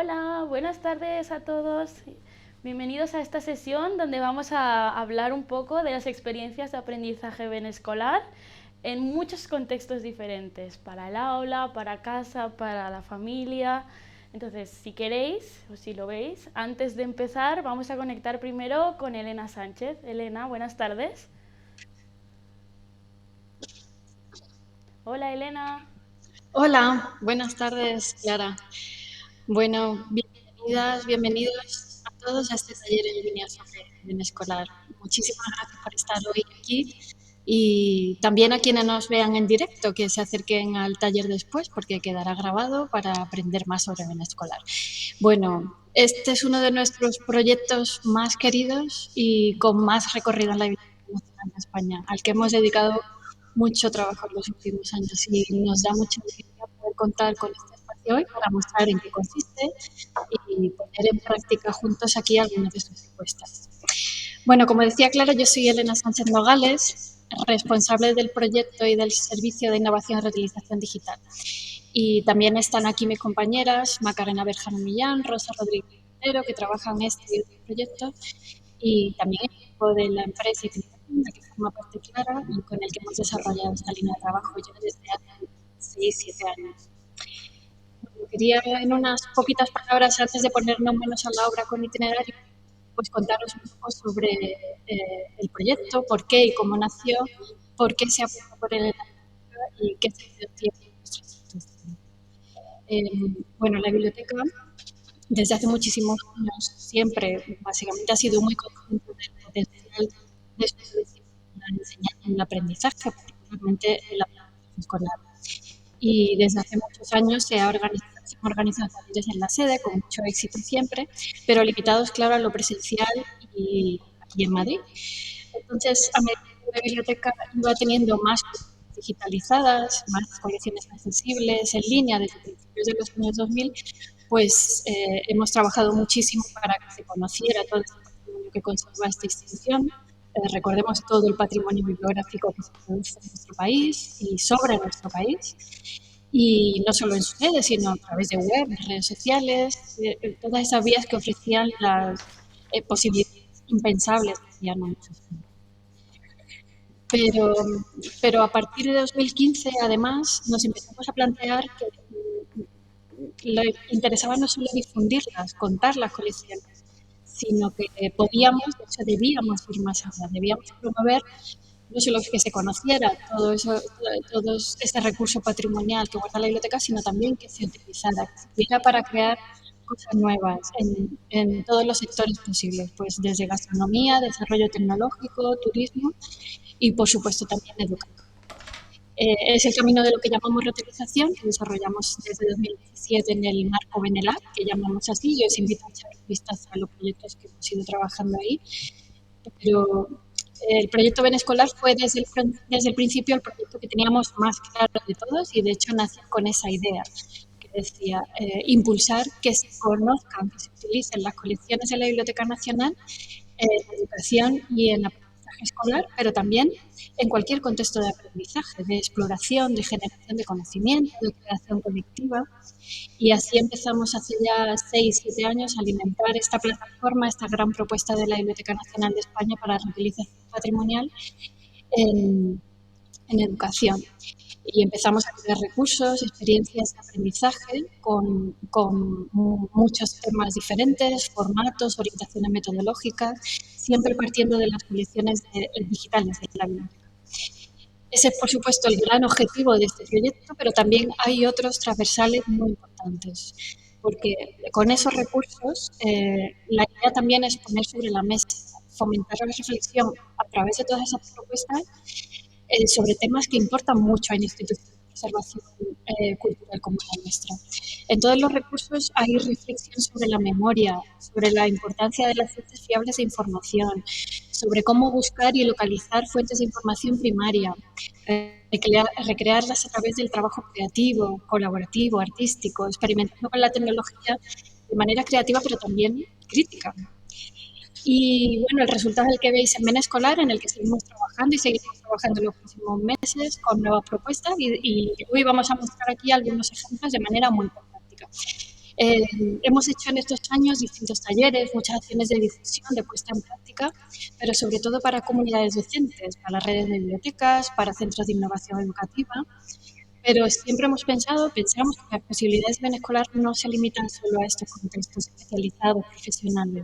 Hola, buenas tardes a todos. Bienvenidos a esta sesión donde vamos a hablar un poco de las experiencias de aprendizaje escolar en muchos contextos diferentes, para el aula, para casa, para la familia. Entonces, si queréis o si lo veis, antes de empezar vamos a conectar primero con Elena Sánchez. Elena, buenas tardes. Hola, Elena. Hola, buenas tardes, Clara. Bueno, bienvenidas, bienvenidos a todos a este taller en línea sobre bien escolar. Muchísimas gracias por estar hoy aquí y también a quienes nos vean en directo, que se acerquen al taller después porque quedará grabado para aprender más sobre bien escolar. Bueno, este es uno de nuestros proyectos más queridos y con más recorrido en la Biblioteca Nacional de España, al que hemos dedicado mucho trabajo en los últimos años y nos da mucha alegría poder contar con este espacio hoy para mostrar en qué consiste y poner en práctica juntos aquí algunas de sus propuestas. Bueno, como decía Clara, yo soy Elena Sánchez Nogales, responsable del proyecto y del servicio de innovación y reutilización digital. Y también están aquí mis compañeras Macarena Berjano Millán, Rosa Rodríguez Montero, que trabajan en este y otros proyectos, y también el equipo de la empresa y de la que forma parte Clara y con el que hemos desarrollado esta línea de trabajo ya desde hace 6, 7 años. Quería en unas poquitas palabras, antes de ponernos menos a la obra con itinerario, pues contaros un poco sobre el proyecto, por qué y cómo nació, por qué se apuesta por él y qué sentido tiene nuestra institución. Bueno, la biblioteca desde hace muchísimos años siempre básicamente ha sido muy consciente del potencial de su en la enseñanza y el aprendizaje, particularmente el aprendizaje escolar. Y desde hace muchos años se han organizado talleres en la sede con mucho éxito siempre, pero limitados, claro, a lo presencial y aquí en Madrid. Entonces, a medida que la biblioteca iba teniendo más colecciones digitalizadas, más colecciones accesibles en línea desde principios de los años 2000, pues hemos trabajado muchísimo para que se conociera todo este patrimonio que conserva esta institución. Recordemos todo el patrimonio bibliográfico que se produce en nuestro país y sobre nuestro país. Y no solo en su sede, sino a través de web, de redes sociales, todas esas vías que ofrecían las posibilidades impensables hacía no muchos años. Pero, pero a partir de 2015, además, nos empezamos a plantear que le interesaba no solo difundirlas, contar las colecciones, sino que podíamos, de hecho debíamos ir más allá, debíamos promover no solo que se conociera todo este recurso patrimonial que guarda la biblioteca, sino también que se utilizara, que se sirviera para crear cosas nuevas en todos los sectores posibles, pues desde gastronomía, desarrollo tecnológico, turismo y por supuesto también educación. Es el camino de lo que llamamos reutilización, que desarrollamos desde 2017 en el marco Benelab, que llamamos así. Yo os invito a echar vistas a los proyectos que hemos ido trabajando ahí. Pero el proyecto Ben Escolar fue desde el principio el proyecto que teníamos más claro de todos y de hecho nació con esa idea que decía impulsar que se conozcan, que se utilicen las colecciones de la Biblioteca Nacional en la educación y en la aprendizaje escolar, pero también en cualquier contexto de aprendizaje, de exploración, de generación de conocimiento, de creación colectiva. Y así empezamos hace ya 6, 7 años a alimentar esta plataforma, esta gran propuesta de la Biblioteca Nacional de España para la reutilización patrimonial en, en educación. Y empezamos a crear recursos, experiencias de aprendizaje con muchos temas diferentes, formatos, orientaciones metodológicas, siempre partiendo de las colecciones digitales de la biblioteca. Ese es, por supuesto, el gran objetivo de este proyecto, pero también hay otros transversales muy importantes, porque con esos recursos la idea también es poner sobre la mesa, fomentar la reflexión a través de todas esas propuestas sobre temas que importan mucho a instituciones de conservación cultural como la nuestra. En todos los recursos hay reflexión sobre la memoria, sobre la importancia de las fuentes fiables de información, sobre cómo buscar y localizar fuentes de información primaria, recrearlas a través del trabajo creativo, colaborativo, artístico, experimentando con la tecnología de manera creativa pero también crítica. Y bueno, el resultado es el que veis en Men Escolar, en el que seguimos trabajando y seguiremos trabajando en los próximos meses con nuevas propuestas y hoy vamos a mostrar aquí algunos ejemplos de manera muy práctica. Hemos hecho en estos años distintos talleres, muchas acciones de difusión, de puesta en práctica, pero sobre todo para comunidades docentes, para redes de bibliotecas, para centros de innovación educativa. Pero siempre pensamos que las posibilidades de bien escolar no se limitan solo a estos contextos especializados, profesionales,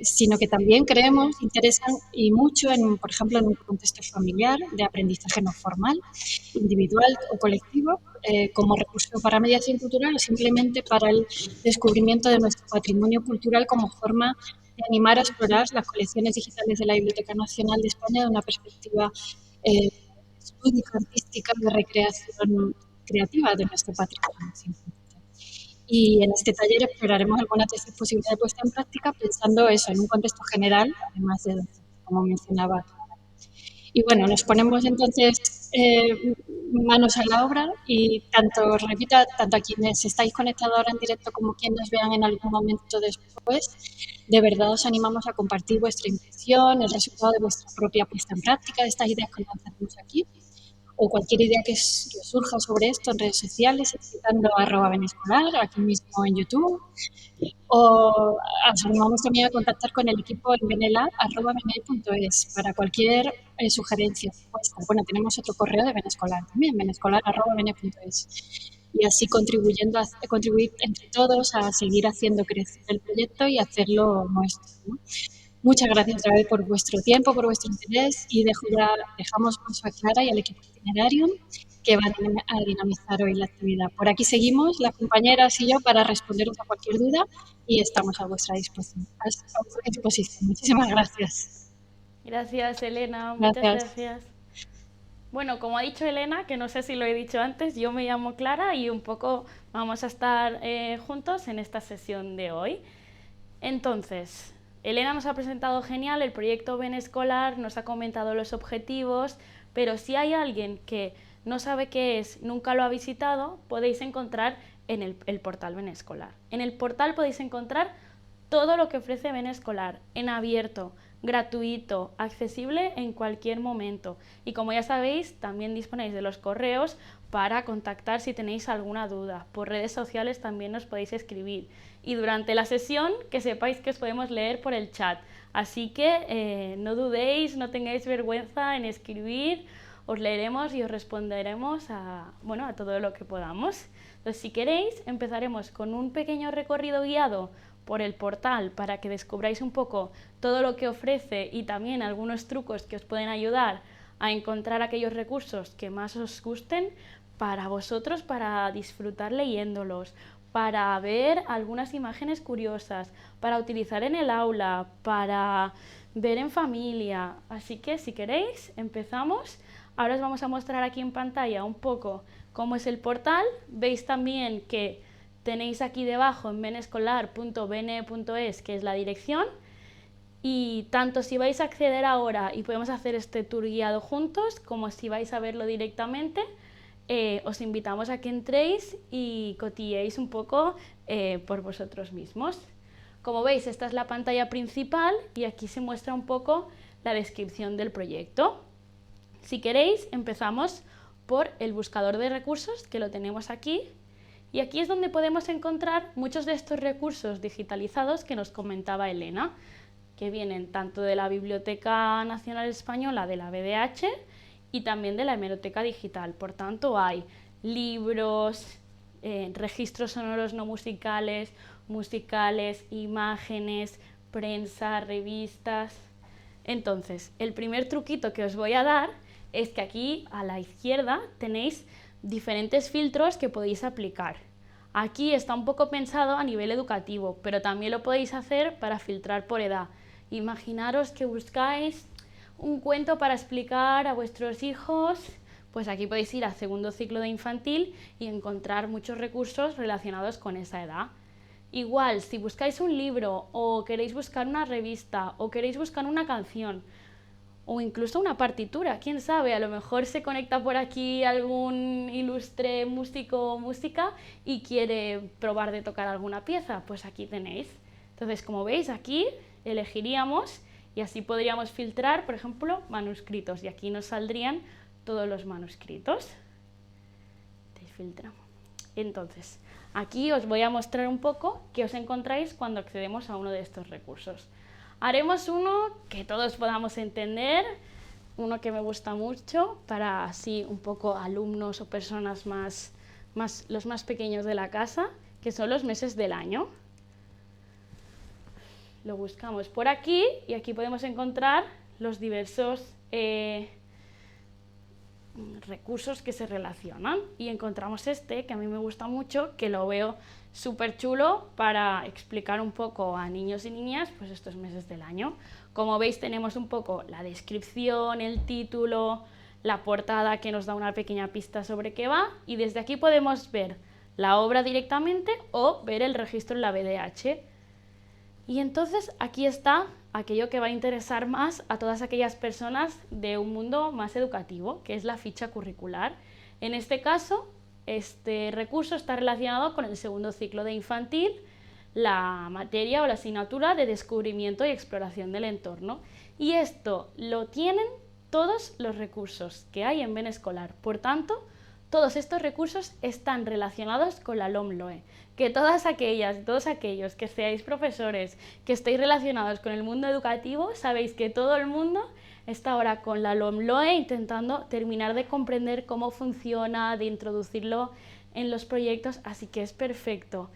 sino que también creemos interesan y mucho, por ejemplo, en un contexto familiar de aprendizaje no formal, individual o colectivo, como recurso para mediación cultural o simplemente para el descubrimiento de nuestro patrimonio cultural como forma de animar a explorar las colecciones digitales de la Biblioteca Nacional de España de una perspectiva eh, lúdica, artística, de recreación creativa de nuestro patrimonio. Y en este taller exploraremos algunas de esas posibilidades de puesta en práctica pensando eso en un contexto general, además de como mencionaba. Y bueno, nos ponemos entonces manos a la obra y repito, tanto a quienes estáis conectados ahora en directo como quienes nos vean en algún momento después, de verdad os animamos a compartir vuestra impresión, el resultado de vuestra propia puesta en práctica de estas ideas que lanzamos aquí, o cualquier idea que surja sobre esto en redes sociales, etiquetando @benescolar, aquí mismo en YouTube, o os animamos también a contactar con el equipo en benelab@benel.es para cualquier sugerencia, propuesta. Bueno, tenemos otro correo de Benescolar también, benescolar@benel.es. Y así contribuir entre todos a seguir haciendo crecer el proyecto y hacerlo nuestro, ¿no? Muchas gracias otra vez por vuestro tiempo, por vuestro interés y dejamos paso a Clara y al equipo Itinerarium que van a dinamizar hoy la actividad. Por aquí seguimos las compañeras y yo para responderos a cualquier duda y estamos a vuestra disposición. Muchísimas gracias. Gracias, Elena, muchas Gracias. gracias. Bueno, como ha dicho Elena, que no sé si lo he dicho antes, yo me llamo Clara y un poco vamos a estar juntos en esta sesión de hoy. Entonces, Elena nos ha presentado genial el proyecto Ben Escolar, nos ha comentado los objetivos, pero si hay alguien que no sabe qué es, nunca lo ha visitado, podéis encontrar en el portal Ben Escolar. En el portal podéis encontrar todo lo que ofrece Ben Escolar en abierto, gratuito, accesible en cualquier momento. Y como ya sabéis, también disponéis de los correos para contactar si tenéis alguna duda. Por redes sociales también nos podéis escribir. Y durante la sesión, que sepáis que os podemos leer por el chat. Así que no dudéis, no tengáis vergüenza en escribir. Os leeremos y os responderemos a todo lo que podamos. Entonces, si queréis, empezaremos con un pequeño recorrido guiado por el portal para que descubráis un poco todo lo que ofrece y también algunos trucos que os pueden ayudar a encontrar aquellos recursos que más os gusten para vosotros, para disfrutar leyéndolos, para ver algunas imágenes curiosas, para utilizar en el aula, para ver en familia. Así que si queréis, empezamos. Ahora os vamos a mostrar aquí en pantalla un poco cómo es el portal. Veis también que tenéis aquí debajo en benescolar.bene.es, que es la dirección, y tanto si vais a acceder ahora y podemos hacer este tour guiado juntos, como si vais a verlo directamente, os invitamos a que entréis y cotilleéis un poco por vosotros mismos. Como veis, esta es la pantalla principal y aquí se muestra un poco la descripción del proyecto. Si queréis, empezamos por el buscador de recursos, que lo tenemos aquí. Y aquí es donde podemos encontrar muchos de estos recursos digitalizados que nos comentaba Elena, que vienen tanto de la Biblioteca Nacional Española, de la BDH, y también de la Hemeroteca Digital. Por tanto, hay libros, registros sonoros no musicales, musicales, imágenes, prensa, revistas. Entonces, el primer truquito que os voy a dar es que aquí a la izquierda tenéis diferentes filtros que podéis aplicar. Aquí está un poco pensado a nivel educativo, pero también lo podéis hacer para filtrar por edad. Imaginaros que buscáis un cuento para explicar a vuestros hijos, pues aquí podéis ir a segundo ciclo de infantil y encontrar muchos recursos relacionados con esa edad. Igual, si buscáis un libro o queréis buscar una revista o queréis buscar una canción, o incluso una partitura, quién sabe, a lo mejor se conecta por aquí algún ilustre músico o música y quiere probar de tocar alguna pieza, pues aquí tenéis. Entonces, como veis, aquí elegiríamos y así podríamos filtrar, por ejemplo, manuscritos, y aquí nos saldrían todos los manuscritos. Filtramos. Entonces, aquí os voy a mostrar un poco qué os encontráis cuando accedemos a uno de estos recursos. Haremos uno que todos podamos entender, uno que me gusta mucho para así un poco alumnos o personas los más pequeños de la casa, que son los meses del año. Lo buscamos por aquí y aquí podemos encontrar los diversos recursos que se relacionan y encontramos este que a mí me gusta mucho, que lo veo súper chulo para explicar un poco a niños y niñas pues estos meses del año. Como veis tenemos un poco la descripción, el título, la portada que nos da una pequeña pista sobre qué va y desde aquí podemos ver la obra directamente o ver el registro en la BDH. Y entonces aquí está aquello que va a interesar más a todas aquellas personas de un mundo más educativo, que es la ficha curricular. En este caso, este recurso está relacionado con el segundo ciclo de infantil, la materia o la asignatura de descubrimiento y exploración del entorno. Y esto lo tienen todos los recursos que hay en Ben Escolar. Por tanto, todos estos recursos están relacionados con la LOMLOE, que todas aquellas, todos aquellos que seáis profesores, que estéis relacionados con el mundo educativo, sabéis que todo el mundo está ahora con la LOMLOE intentando terminar de comprender cómo funciona, de introducirlo en los proyectos, así que es perfecto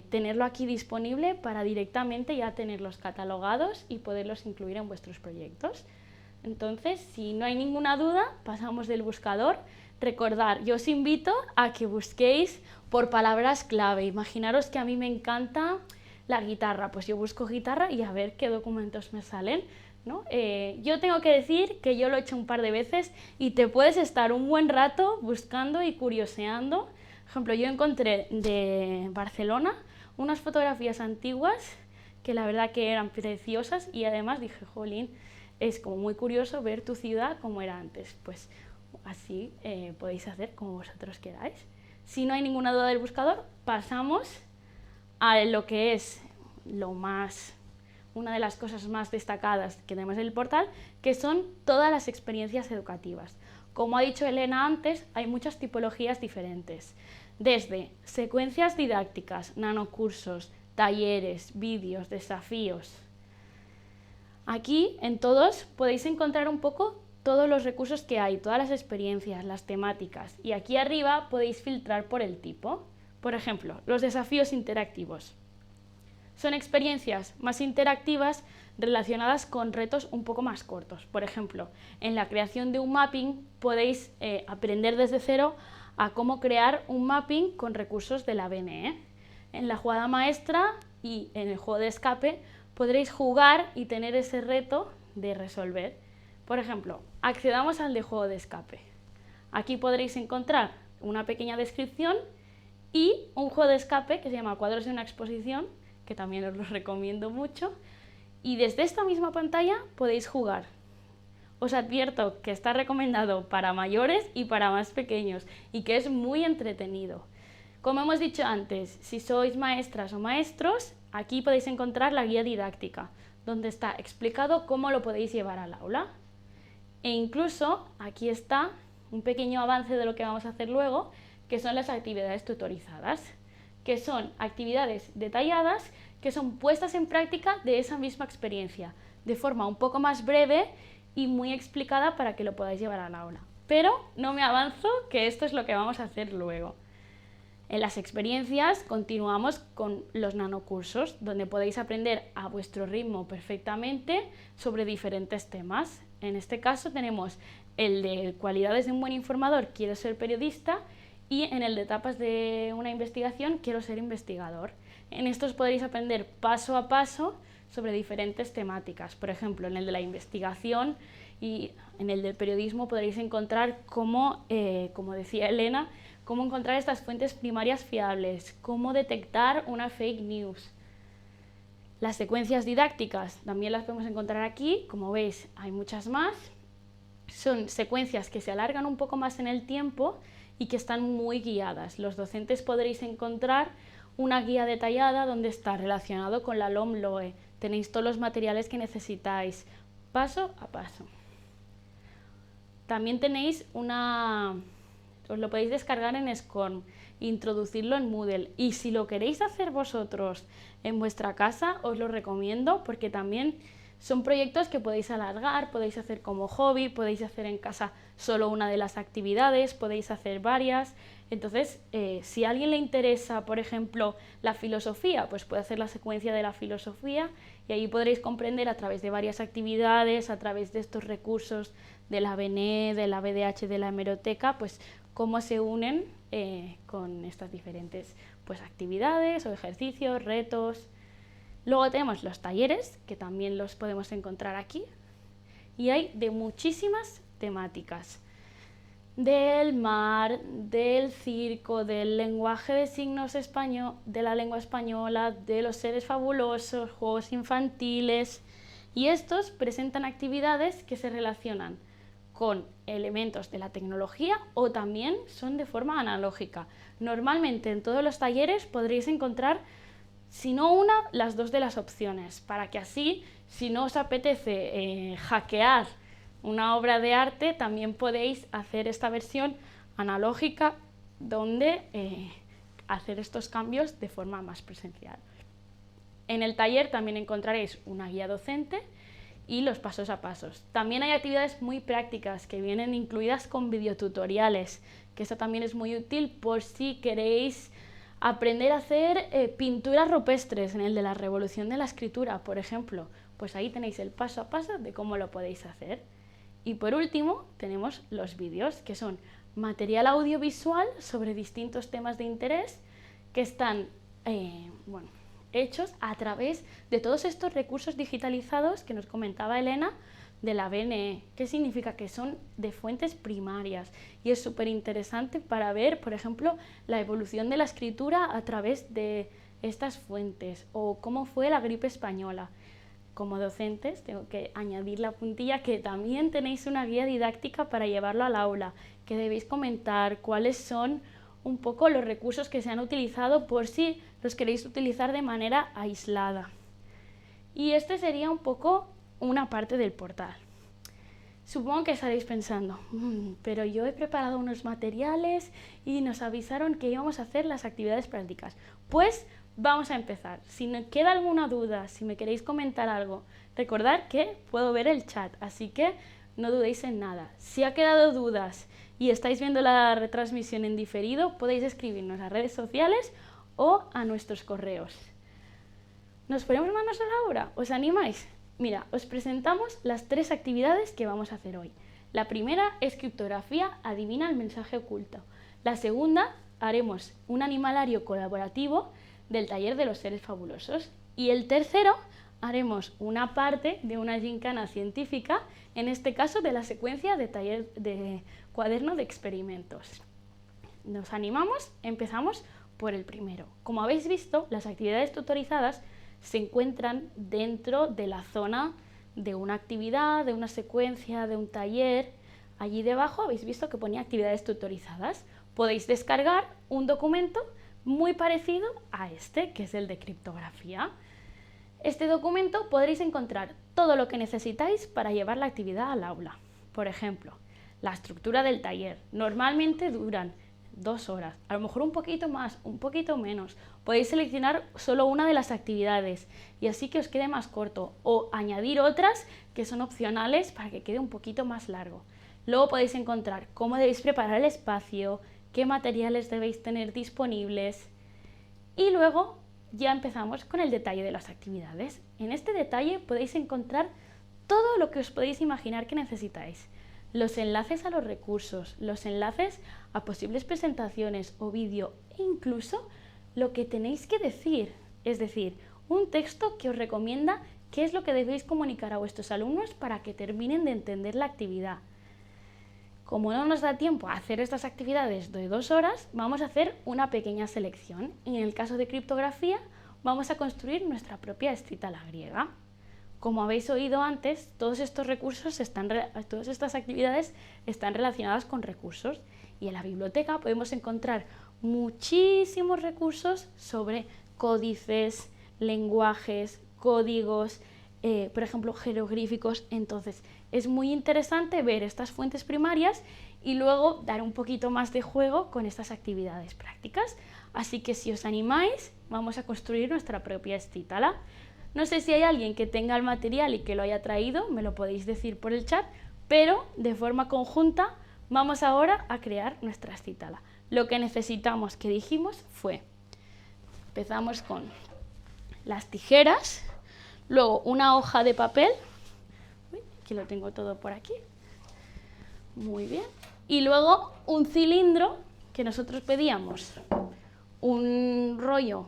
tenerlo aquí disponible para directamente ya tenerlos catalogados y poderlos incluir en vuestros proyectos. Entonces, si no hay ninguna duda, pasamos del buscador. Recordad, yo os invito a que busquéis por palabras clave. Imaginaros que a mí me encanta la guitarra, pues yo busco guitarra y a ver qué documentos me salen, ¿no? Yo tengo que decir que yo lo he hecho un par de veces y te puedes estar un buen rato buscando y curioseando. Por ejemplo, yo encontré de Barcelona unas fotografías antiguas que la verdad que eran preciosas y además dije, jolín, es como muy curioso ver tu ciudad como era antes. Pues así podéis hacer como vosotros queráis. Si no hay ninguna duda del buscador, pasamos a lo que es una de las cosas más destacadas que tenemos en el portal, que son todas las experiencias educativas. Como ha dicho Elena antes, hay muchas tipologías diferentes, desde secuencias didácticas, nanocursos, talleres, vídeos, desafíos. Aquí, en todos, podéis encontrar un poco todos los recursos que hay, todas las experiencias, las temáticas. Y aquí arriba podéis filtrar por el tipo. Por ejemplo, los desafíos interactivos. Son experiencias más interactivas relacionadas con retos un poco más cortos. Por ejemplo, en la creación de un mapping podéis aprender desde cero a cómo crear un mapping con recursos de la BNE. En la jugada maestra y en el juego de escape podréis jugar y tener ese reto de resolver. Por ejemplo, accedamos al de juego de escape. Aquí podréis encontrar una pequeña descripción y un juego de escape que se llama Cuadros de una exposición, que también os lo recomiendo mucho. Y desde esta misma pantalla podéis jugar. Os advierto que está recomendado para mayores y para más pequeños y que es muy entretenido. Como hemos dicho antes, si sois maestras o maestros, aquí podéis encontrar la guía didáctica, donde está explicado cómo lo podéis llevar al aula. E incluso aquí está un pequeño avance de lo que vamos a hacer luego, que son las actividades tutorizadas, que son actividades detalladas que son puestas en práctica de esa misma experiencia, de forma un poco más breve y muy explicada para que lo podáis llevar al aula. Pero no me avanzo, que esto es lo que vamos a hacer luego. En las experiencias continuamos con los nanocursos, donde podéis aprender a vuestro ritmo perfectamente sobre diferentes temas. En este caso tenemos el de cualidades de un buen informador, quiero ser periodista, y en el de etapas de una investigación, quiero ser investigador. En estos podréis aprender paso a paso sobre diferentes temáticas. Por ejemplo, en el de la investigación y en el del periodismo podréis encontrar cómo, como decía Elena, cómo encontrar estas fuentes primarias fiables, cómo detectar una fake news. Las secuencias didácticas también las podemos encontrar aquí, como veis hay muchas más. Son secuencias que se alargan un poco más en el tiempo y que están muy guiadas. Los docentes podréis encontrar una guía detallada donde está relacionado con la LOMLOE. Tenéis todos los materiales que necesitáis, paso a paso. También tenéis una os lo podéis descargar en SCORM, introducirlo en Moodle, y si lo queréis hacer vosotros en vuestra casa, os lo recomiendo porque también son proyectos que podéis alargar, podéis hacer como hobby, podéis hacer en casa solo una de las actividades, podéis hacer varias. Entonces, si a alguien le interesa, por ejemplo, la filosofía, pues puede hacer la secuencia de la filosofía y ahí podréis comprender a través de varias actividades, a través de estos recursos de la BNE, de la BDH, de la hemeroteca, pues cómo se unen con estas diferentes pues, actividades o ejercicios, retos. Luego tenemos los talleres, que también los podemos encontrar aquí, y hay de muchísimas temáticas. Del mar, del circo, del lenguaje de signos español, de la lengua española, de los seres fabulosos, juegos infantiles, y estos presentan actividades que se relacionan con elementos de la tecnología o también son de forma analógica. Normalmente en todos los talleres podréis encontrar, si no una, las dos de las opciones, para que así, si no os apetece hackear una obra de arte, también podéis hacer esta versión analógica donde hacer estos cambios de forma más presencial. En el taller también encontraréis una guía docente y los pasos a pasos. También hay actividades muy prácticas que vienen incluidas con videotutoriales, que eso también es muy útil por si queréis aprender a hacer pinturas rupestres, en el de la Revolución de la Escritura, por ejemplo. Pues ahí tenéis el paso a paso de cómo lo podéis hacer. Y por último tenemos los vídeos, que son material audiovisual sobre distintos temas de interés que están hechos a través de todos estos recursos digitalizados que nos comentaba Elena de la BNE. ¿Qué significa? Que son de fuentes primarias y es súper interesante para ver, por ejemplo, la evolución de la escritura a través de estas fuentes o cómo fue la gripe española. Como docentes tengo que añadir la puntilla que también tenéis una guía didáctica para llevarlo al aula, que debéis comentar cuáles son un poco los recursos que se han utilizado por si los queréis utilizar de manera aislada. Y este sería un poco una parte del portal. Supongo que estaréis pensando, pero yo he preparado unos materiales y nos avisaron que íbamos a hacer las actividades prácticas. Pues vamos a empezar. Si me queda alguna duda, si me queréis comentar algo, recordad que puedo ver el chat, así que no dudéis en nada. Si ha quedado dudas y estáis viendo la retransmisión en diferido, podéis escribirnos a redes sociales o a nuestros correos. ¿Nos ponemos manos a la obra? ¿Os animáis? Mira, os presentamos las 3 actividades que vamos a hacer hoy. La primera es criptografía, adivina el mensaje oculto. La segunda, haremos un animalario colaborativo del taller de los seres fabulosos. Y el tercero, haremos una parte de una gincana científica, en este caso de la secuencia de taller de cuaderno de experimentos. ¿Nos animamos? Empezamos por el primero. Como habéis visto, las actividades tutorizadas se encuentran dentro de la zona de una actividad, de una secuencia, de un taller. Allí debajo habéis visto que ponía actividades tutorizadas. Podéis descargar un documento muy parecido a este, que es el de criptografía. Este documento podréis encontrar todo lo que necesitáis para llevar la actividad al aula. Por ejemplo, la estructura del taller. Normalmente duran 2 horas, a lo mejor un poquito más, un poquito menos. Podéis seleccionar solo una de las actividades y así que os quede más corto o añadir otras que son opcionales para que quede un poquito más largo. Luego podéis encontrar cómo debéis preparar el espacio, qué materiales debéis tener disponibles y luego ya empezamos con el detalle de las actividades. En este detalle podéis encontrar todo lo que os podéis imaginar que necesitáis. Los enlaces a los recursos, los enlaces a posibles presentaciones o vídeo e incluso lo que tenéis que decir, es decir, un texto que os recomienda qué es lo que debéis comunicar a vuestros alumnos para que terminen de entender la actividad. Como no nos da tiempo a hacer estas actividades de 2 horas, vamos a hacer una pequeña selección. Y en el caso de criptografía, vamos a construir nuestra propia escrita a la griega. Como habéis oído antes, todos estos recursos todas estas actividades están relacionadas con recursos y en la biblioteca podemos encontrar muchísimos recursos sobre códices, lenguajes, códigos, por ejemplo, jeroglíficos. Entonces, es muy interesante ver estas fuentes primarias y luego dar un poquito más de juego con estas actividades prácticas. Así que si os animáis, vamos a construir nuestra propia estítala. No sé si hay alguien que tenga el material y que lo haya traído, me lo podéis decir por el chat, pero de forma conjunta vamos ahora a crear nuestra estítala. Lo que necesitamos, que dijimos, fue, empezamos con las tijeras, luego una hoja de papel, que lo tengo todo por aquí, muy bien, y luego un cilindro, que nosotros pedíamos un rollo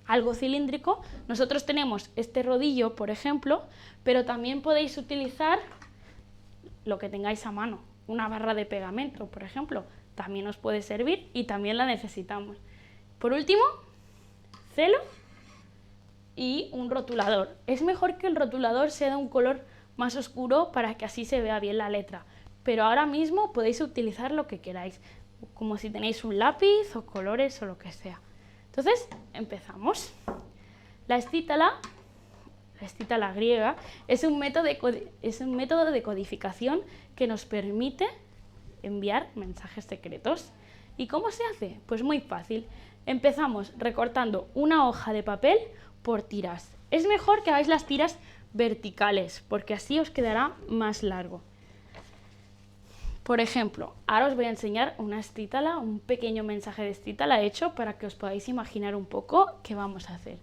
algo cilíndrico. Nosotros tenemos este rodillo, por ejemplo, pero también podéis utilizar lo que tengáis a mano, una barra de pegamento, por ejemplo, también os puede servir y también la necesitamos. Por último, celo y un rotulador. Es mejor que el rotulador sea de un color más oscuro para que así se vea bien la letra, pero ahora mismo podéis utilizar lo que queráis, como si tenéis un lápiz o colores o lo que sea. Entonces, empezamos. La estítala griega es un método de codificación que nos permite enviar mensajes secretos. ¿Y cómo se hace? Pues muy fácil. Empezamos recortando una hoja de papel por tiras. Es mejor que hagáis las tiras verticales, porque así os quedará más largo. Por ejemplo, ahora os voy a enseñar una estítala, un pequeño mensaje de estítala hecho para que os podáis imaginar un poco qué vamos a hacer.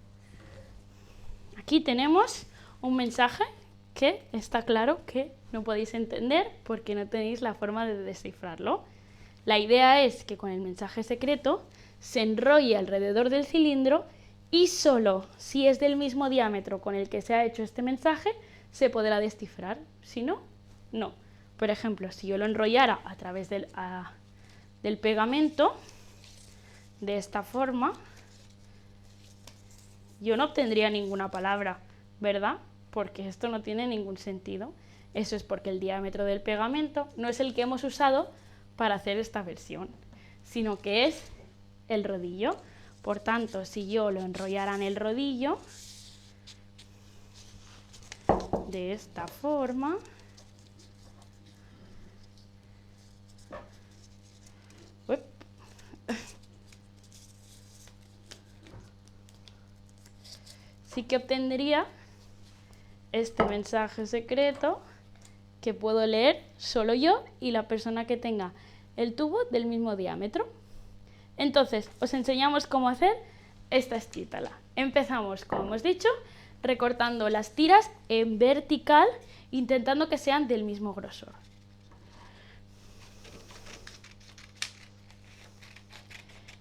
Aquí tenemos un mensaje que está claro que no podéis entender porque no tenéis la forma de descifrarlo. La idea es que con el mensaje secreto se enrolle alrededor del cilindro y solo si es del mismo diámetro con el que se ha hecho este mensaje se podrá descifrar. Si no, no. Por ejemplo, si yo lo enrollara a través del pegamento, de esta forma, yo no obtendría ninguna palabra, ¿verdad? Porque esto no tiene ningún sentido. Eso es porque el diámetro del pegamento no es el que hemos usado para hacer esta versión, sino que es el rodillo. Por tanto, si yo lo enrollara en el rodillo, de esta forma, sí que obtendría este mensaje secreto que puedo leer solo yo y la persona que tenga el tubo del mismo diámetro. Entonces, os enseñamos cómo hacer esta estítala. Empezamos, como hemos dicho, recortando las tiras en vertical, intentando que sean del mismo grosor.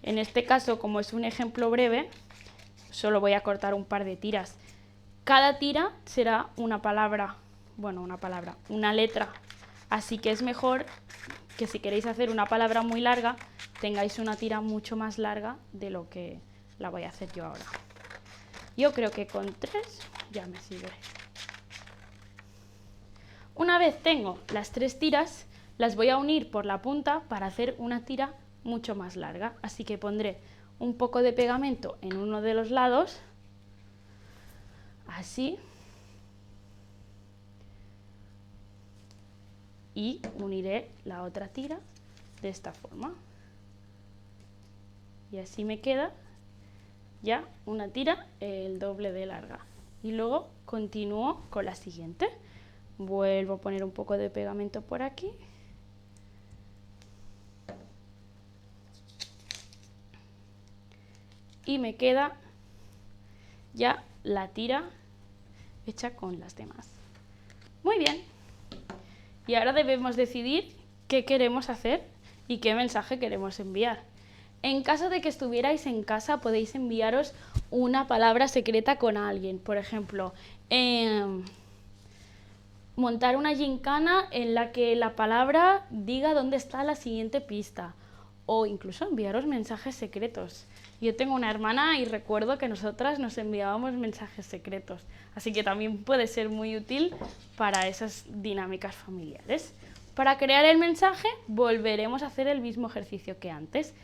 En este caso, como es un ejemplo breve, solo voy a cortar un par de tiras. Cada tira será una palabra, una letra. Así que es mejor que si queréis hacer una palabra muy larga, tengáis una tira mucho más larga de lo que la voy a hacer yo ahora. Yo creo que con 3 ya me sirve. Una vez tengo las 3 tiras, las voy a unir por la punta para hacer una tira mucho más larga. Así que pondré un poco de pegamento en uno de los lados, así, y uniré la otra tira de esta forma. Y así me queda ya una tira el doble de larga. Y luego continúo con la siguiente. Vuelvo a poner un poco de pegamento por aquí. Y me queda ya la tira hecha con las demás. Muy bien. Y ahora debemos decidir qué queremos hacer y qué mensaje queremos enviar. En caso de que estuvierais en casa, podéis enviaros una palabra secreta con alguien. Por ejemplo, montar una gincana en la que la palabra diga dónde está la siguiente pista. O incluso enviaros mensajes secretos. Yo tengo una hermana y recuerdo que nosotras nos enviábamos mensajes secretos. Así que también puede ser muy útil para esas dinámicas familiares. Para crear el mensaje volveremos a hacer el mismo ejercicio que antes.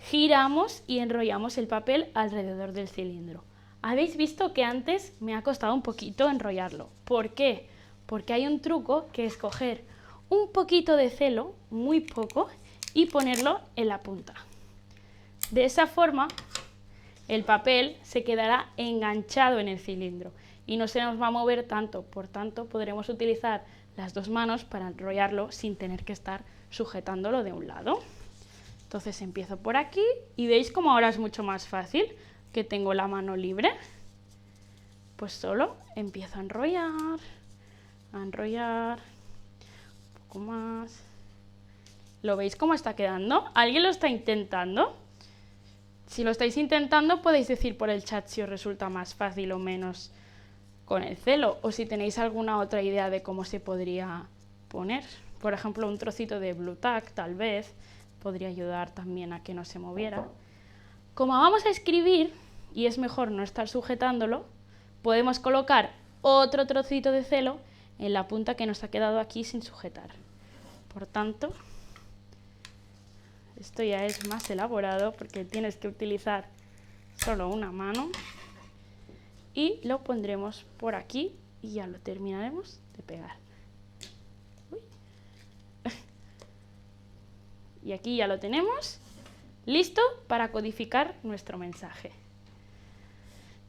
Giramos y enrollamos el papel alrededor del cilindro. Habéis visto que antes me ha costado un poquito enrollarlo. ¿Por qué? Porque hay un truco que es coger un poquito de celo, muy poco, y ponerlo en la punta. De esa forma, el papel se quedará enganchado en el cilindro y no se nos va a mover tanto, por tanto podremos utilizar las dos manos para enrollarlo sin tener que estar sujetándolo de un lado. Entonces empiezo por aquí y veis como ahora es mucho más fácil, que tengo la mano libre. Pues solo empiezo a enrollar, un poco más. ¿Lo veis cómo está quedando? ¿Alguien lo está intentando? Si lo estáis intentando podéis decir por el chat si os resulta más fácil o menos con el celo, o si tenéis alguna otra idea de cómo se podría poner. Por ejemplo, un trocito de Blu Tack tal vez podría ayudar también a que no se moviera. Como vamos a escribir y es mejor no estar sujetándolo, podemos colocar otro trocito de celo en la punta que nos ha quedado aquí sin sujetar. Por tanto, esto ya es más elaborado porque tienes que utilizar solo una mano y lo pondremos por aquí y ya lo terminaremos de pegar. Uy. Y aquí ya lo tenemos listo para codificar nuestro mensaje.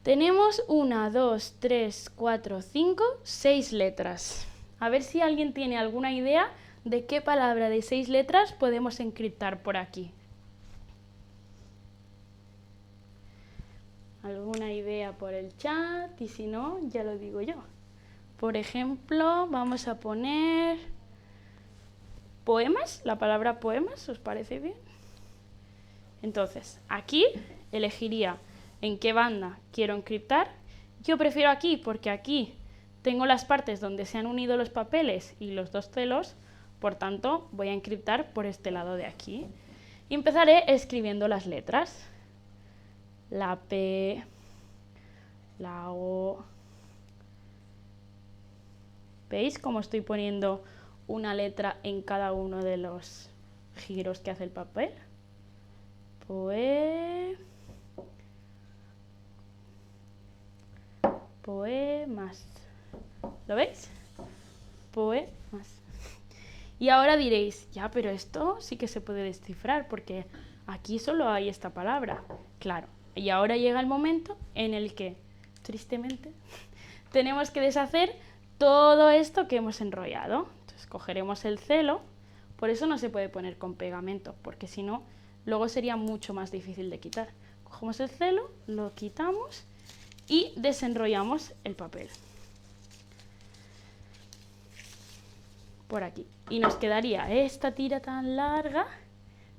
Tenemos 1, 2, 3, 4, 5, 6 letras. A ver si alguien tiene alguna idea de qué palabra de 6 letras podemos encriptar por aquí. ¿Alguna idea por el chat? Y si no, ya lo digo yo. Por ejemplo, vamos a poner poemas, la palabra poemas, ¿os parece bien? Entonces, aquí elegiría en qué banda quiero encriptar. Yo prefiero aquí porque aquí tengo las partes donde se han unido los papeles y los dos celos, por tanto voy a encriptar por este lado de aquí. Y empezaré escribiendo las letras. La P, la O. ¿Veis cómo estoy poniendo una letra en cada uno de los giros que hace el papel? Poemas. ¿Lo veis? Poemas. Y ahora diréis, ya, pero esto sí que se puede descifrar porque aquí solo hay esta palabra. Claro, y ahora llega el momento en el que, tristemente, tenemos que deshacer todo esto que hemos enrollado. Entonces cogeremos el celo, por eso no se puede poner con pegamento, porque si no, luego sería mucho más difícil de quitar. Cogemos el celo, lo quitamos y desenrollamos el papel. Por aquí. Y nos quedaría esta tira tan larga,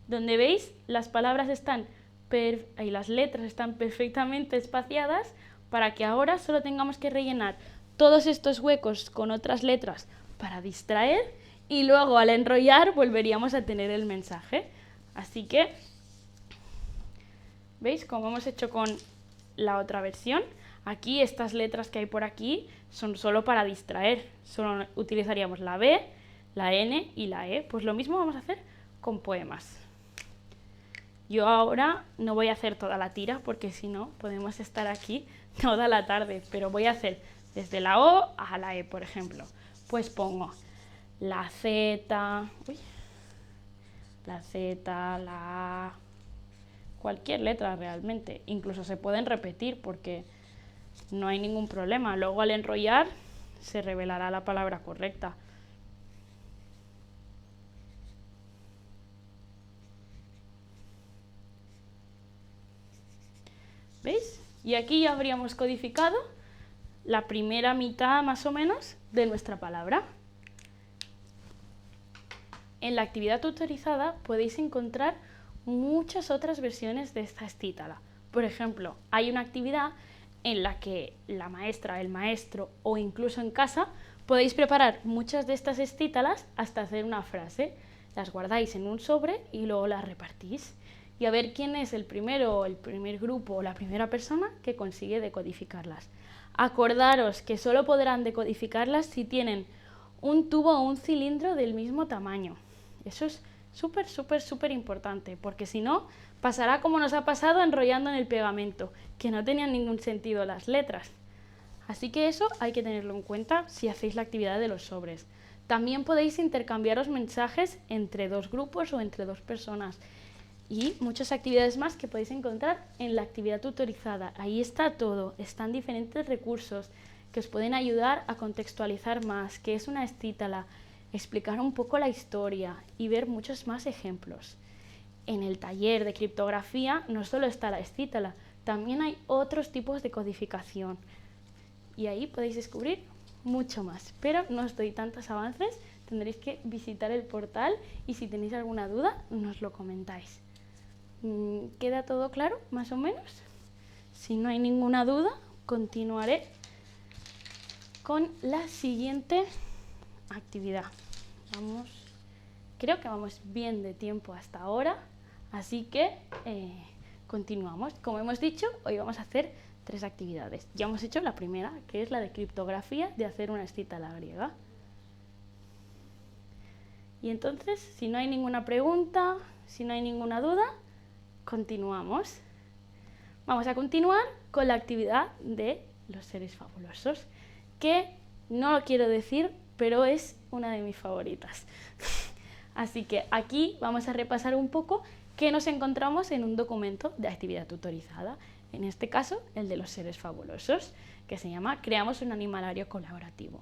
donde veis las palabras están y las letras están perfectamente espaciadas para que ahora solo tengamos que rellenar todos estos huecos con otras letras para distraer y luego al enrollar volveríamos a tener el mensaje. Así que, ¿veis cómo hemos hecho con la otra versión? Aquí estas letras que hay por aquí son solo para distraer, solo utilizaríamos la B, la N y la E. Pues lo mismo vamos a hacer con poemas. Yo ahora no voy a hacer toda la tira porque si no podemos estar aquí toda la tarde, pero voy a hacer desde la O a la E, por ejemplo. Pues pongo la Z, la A, cualquier letra realmente. Incluso se pueden repetir porque no hay ningún problema. Luego al enrollar se revelará la palabra correcta. ¿Veis? Y aquí ya habríamos codificado la primera mitad más o menos de nuestra palabra. En la actividad tutorizada podéis encontrar muchas otras versiones de esta estítola. Por ejemplo, hay una actividad en la que la maestra, el maestro o incluso en casa podéis preparar muchas de estas estítolas hasta hacer una frase. Las guardáis en un sobre y luego las repartís. Y a ver quién es el primero, el primer grupo o la primera persona que consigue decodificarlas. Acordaros que solo podrán decodificarlas si tienen un tubo o un cilindro del mismo tamaño. Eso es súper importante, porque si no, pasará como nos ha pasado enrollando en el pegamento, que no tenían ningún sentido las letras. Así que eso hay que tenerlo en cuenta si hacéis la actividad de los sobres. También podéis intercambiaros mensajes entre 2 grupos o entre 2 personas y muchas actividades más que podéis encontrar en la actividad tutorizada. Ahí está todo, están diferentes recursos que os pueden ayudar a contextualizar más qué es una escítala, explicar un poco la historia y ver muchos más ejemplos. En el taller de criptografía no solo está la escítala, también hay otros tipos de codificación y ahí podéis descubrir mucho más, pero no os doy tantos avances, tendréis que visitar el portal y si tenéis alguna duda nos lo comentáis. ¿Queda todo claro, más o menos? Si no hay ninguna duda, continuaré con la siguiente actividad. Creo que vamos bien de tiempo hasta ahora, así que continuamos. Como hemos dicho, hoy vamos a hacer 3 actividades. Ya hemos hecho la primera, que es la de criptografía, de hacer una escítala griega. Y entonces, si no hay ninguna pregunta, si no hay ninguna duda, continuamos. Vamos a continuar con la actividad de los seres fabulosos, que no lo quiero decir, pero es una de mis favoritas. Así que aquí vamos a repasar un poco qué nos encontramos en un documento de actividad tutorizada. En este caso, el de los seres fabulosos, que se llama Creamos un animalario colaborativo.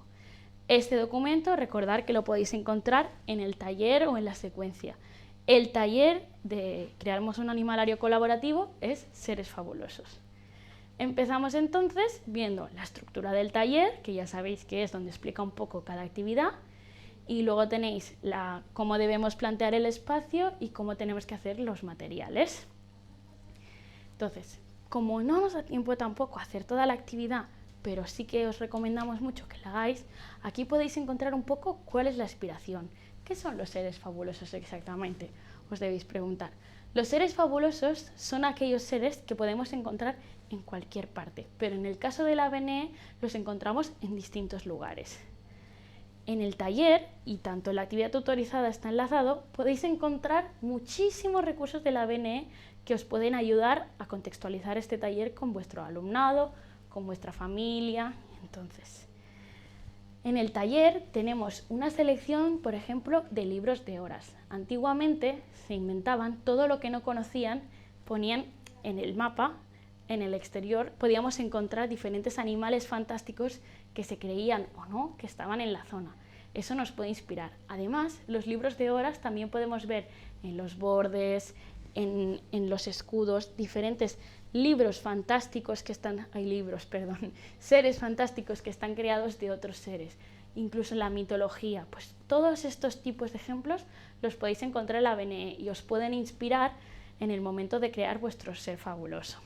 Este documento, recordad que lo podéis encontrar en el taller o en la secuencia. El taller de Creamos un animalario colaborativo es Seres fabulosos. Empezamos entonces viendo la estructura del taller, que ya sabéis que es donde explica un poco cada actividad, y luego tenéis cómo debemos plantear el espacio y cómo tenemos que hacer los materiales. Entonces, como no nos da tiempo tampoco a hacer toda la actividad, pero sí que os recomendamos mucho que la hagáis, aquí podéis encontrar un poco cuál es la inspiración. ¿Qué son los seres fabulosos exactamente? Os debéis preguntar. Los seres fabulosos son aquellos seres que podemos encontrar en cualquier parte, pero en el caso de la BNE los encontramos en distintos lugares. En el taller, y tanto en la actividad tutorizada está enlazado, podéis encontrar muchísimos recursos de la BNE que os pueden ayudar a contextualizar este taller con vuestro alumnado, con vuestra familia. Entonces, en el taller tenemos una selección, por ejemplo, de libros de horas. Antiguamente se inventaban todo lo que no conocían, ponían en el mapa, en el exterior, podíamos encontrar diferentes animales fantásticos que se creían o no que estaban en la zona. Eso nos puede inspirar. Además, los libros de horas también podemos ver en los bordes, en los escudos, diferentes libros fantásticos que están, seres fantásticos que están creados de otros seres, incluso en la mitología. Pues todos estos tipos de ejemplos los podéis encontrar en la BNE y os pueden inspirar en el momento de crear vuestro ser fabuloso.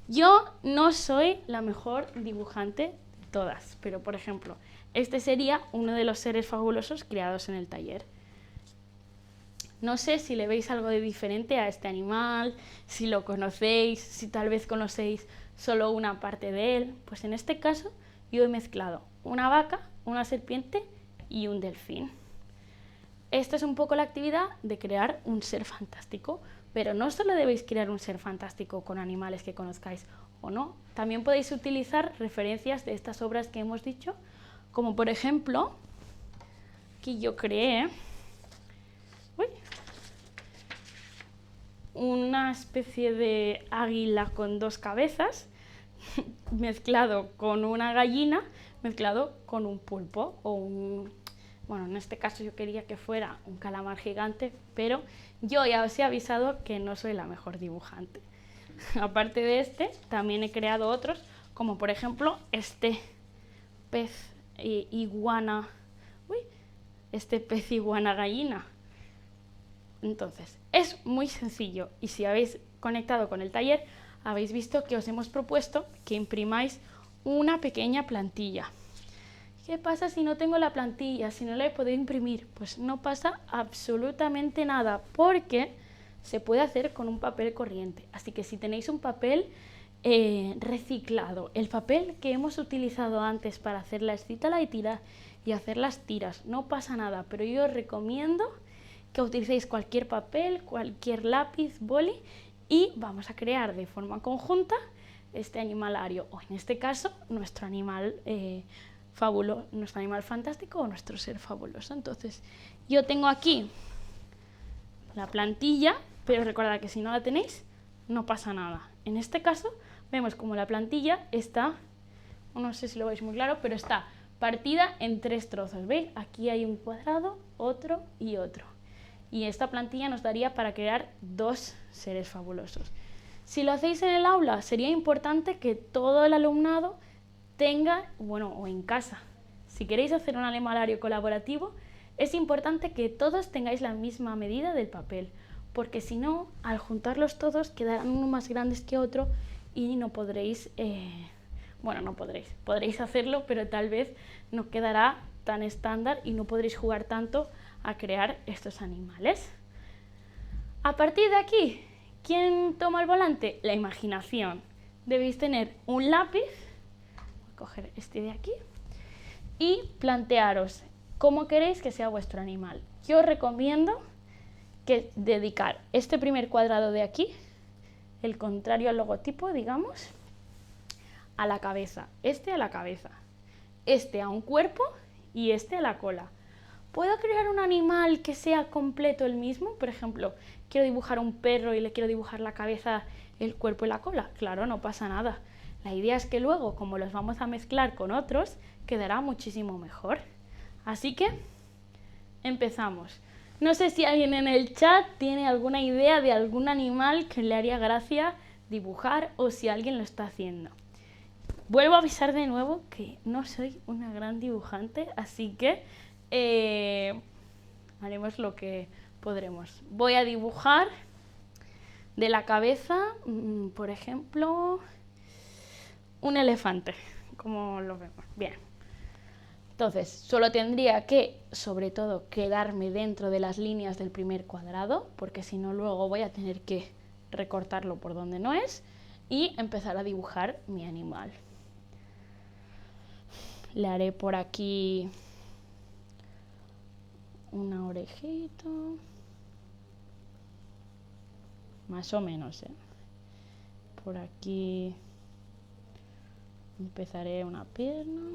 Yo no soy la mejor dibujante de todas, pero por ejemplo, este sería uno de los seres fabulosos creados en el taller. No sé si le veis algo de diferente a este animal, si lo conocéis, si tal vez conocéis solo una parte de él. Pues en este caso yo he mezclado una vaca, una serpiente y un delfín. Esta es un poco la actividad de crear un ser fantástico, pero no solo debéis crear un ser fantástico con animales que conozcáis o no, también podéis utilizar referencias de estas obras que hemos dicho, como por ejemplo, aquí yo creé una especie de águila con 2 cabezas, mezclado con una gallina, mezclado con un pulpo o bueno, en este caso yo quería que fuera un calamar gigante, pero yo ya os he avisado que no soy la mejor dibujante. Aparte de este, también he creado otros, como por ejemplo este pez iguana gallina. Entonces, es muy sencillo y si habéis conectado con el taller, habéis visto que os hemos propuesto que imprimáis una pequeña plantilla. ¿Qué pasa si no tengo la plantilla, si no la he podido imprimir? Pues no pasa absolutamente nada, porque se puede hacer con un papel corriente. Así que si tenéis un papel reciclado, el papel que hemos utilizado antes para hacer la escítala y hacer las tiras, no pasa nada, pero yo os recomiendo que utilicéis cualquier papel, cualquier lápiz, boli, y vamos a crear de forma conjunta este animalario, o en este caso, nuestro animal nuestro animal fantástico o nuestro ser fabuloso. Entonces, yo tengo aquí la plantilla, pero recordad que si no la tenéis, no pasa nada. En este caso, vemos como la plantilla está, no sé si lo veis muy claro, pero está partida en 3 trozos. ¿Veis? Aquí hay un cuadrado, otro y otro. Y esta plantilla nos daría para crear 2 seres fabulosos. Si lo hacéis en el aula, sería importante que todo el alumnado tenga, o en casa, si queréis hacer un animalario colaborativo, es importante que todos tengáis la misma medida del papel, porque si no, al juntarlos todos quedarán uno más grandes que otro y no podréis, podréis hacerlo, pero tal vez no quedará tan estándar y no podréis jugar tanto a crear estos animales. A partir de aquí, ¿quién toma el volante? La imaginación. Debéis tener un lápiz, voy a coger este de aquí, y plantearos cómo queréis que sea vuestro animal. Yo os recomiendo que dedicar este primer cuadrado de aquí, el contrario al logotipo, digamos, a la cabeza, este a la cabeza, este a un cuerpo y este a la cola. ¿Puedo crear un animal que sea completo el mismo? Por ejemplo, quiero dibujar un perro y le quiero dibujar la cabeza, el cuerpo y la cola. Claro, no pasa nada. La idea es que luego, como los vamos a mezclar con otros, quedará muchísimo mejor. Así que empezamos. No sé si alguien en el chat tiene alguna idea de algún animal que le haría gracia dibujar o si alguien lo está haciendo. Vuelvo a avisar de nuevo que no soy una gran dibujante, así que haremos lo que podremos. Voy a dibujar de la cabeza, por ejemplo, un elefante, como lo vemos. Bien. Entonces, solo tendría que, sobre todo, quedarme dentro de las líneas del primer cuadrado, porque si no luego voy a tener que recortarlo por donde no es y empezar a dibujar mi animal. Le haré por aquí una orejita, más o menos, ¿eh? Por aquí empezaré una pierna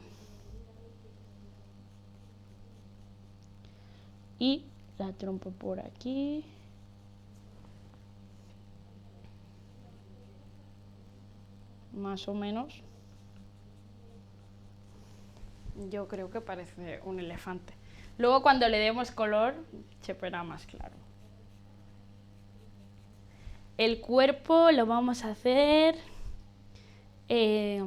y la trompa por aquí. Más o menos. Yo creo que parece un elefante. Luego cuando le demos color se verá más claro. El cuerpo lo vamos a hacer el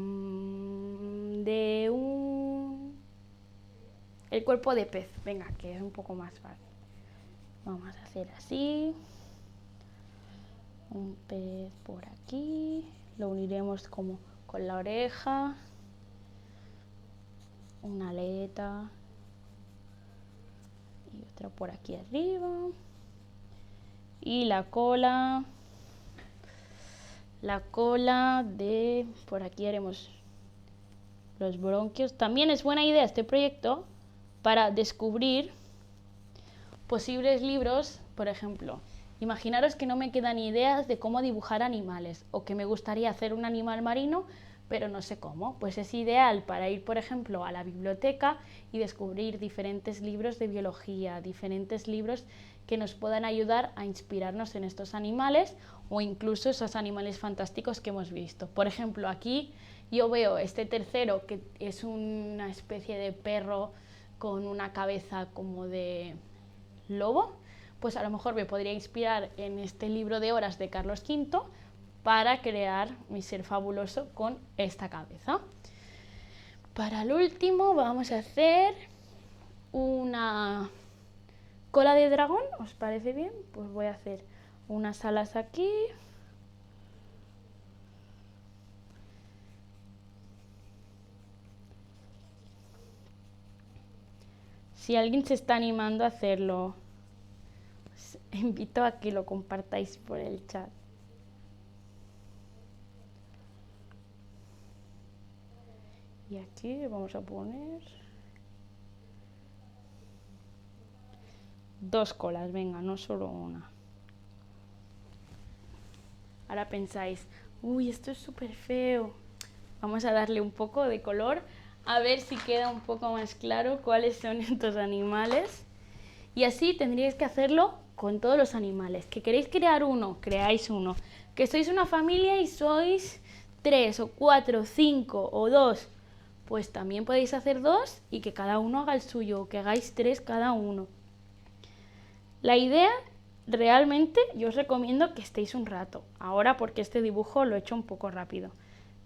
cuerpo de pez. Venga, que es un poco más fácil. Vamos a hacer así. Un pez por aquí. Lo uniremos como con la oreja. Una aleta y otra por aquí arriba y la cola de por aquí haremos los bronquios. También es buena idea este proyecto para descubrir posibles libros. Por ejemplo, imaginaros que no me quedan ideas de cómo dibujar animales o que me gustaría hacer un animal marino pero no sé cómo. Pues es ideal para ir, por ejemplo, a la biblioteca y descubrir diferentes libros de biología, diferentes libros que nos puedan ayudar a inspirarnos en estos animales o incluso esos animales fantásticos que hemos visto. Por ejemplo, aquí yo veo este tercero que es una especie de perro con una cabeza como de lobo, pues a lo mejor me podría inspirar en este libro de horas de Carlos V para crear mi ser fabuloso con esta cabeza. Para el último vamos a hacer una cola de dragón, ¿os parece bien? Pues voy a hacer unas alas aquí. Si alguien se está animando a hacerlo, os invito a que lo compartáis por el chat. Y aquí vamos a poner 2 colas, venga, no solo una. Ahora pensáis, uy, esto es súper feo. Vamos a darle un poco de color a ver si queda un poco más claro cuáles son estos animales. Y así tendríais que hacerlo con todos los animales. Que queréis crear uno, creáis uno. Que sois una familia y sois 3 o 4, 5 o 2, pues también podéis hacer 2 y que cada uno haga el suyo, o que hagáis 3 cada uno. La idea, realmente, yo os recomiendo que estéis un rato. Ahora porque este dibujo lo he hecho un poco rápido.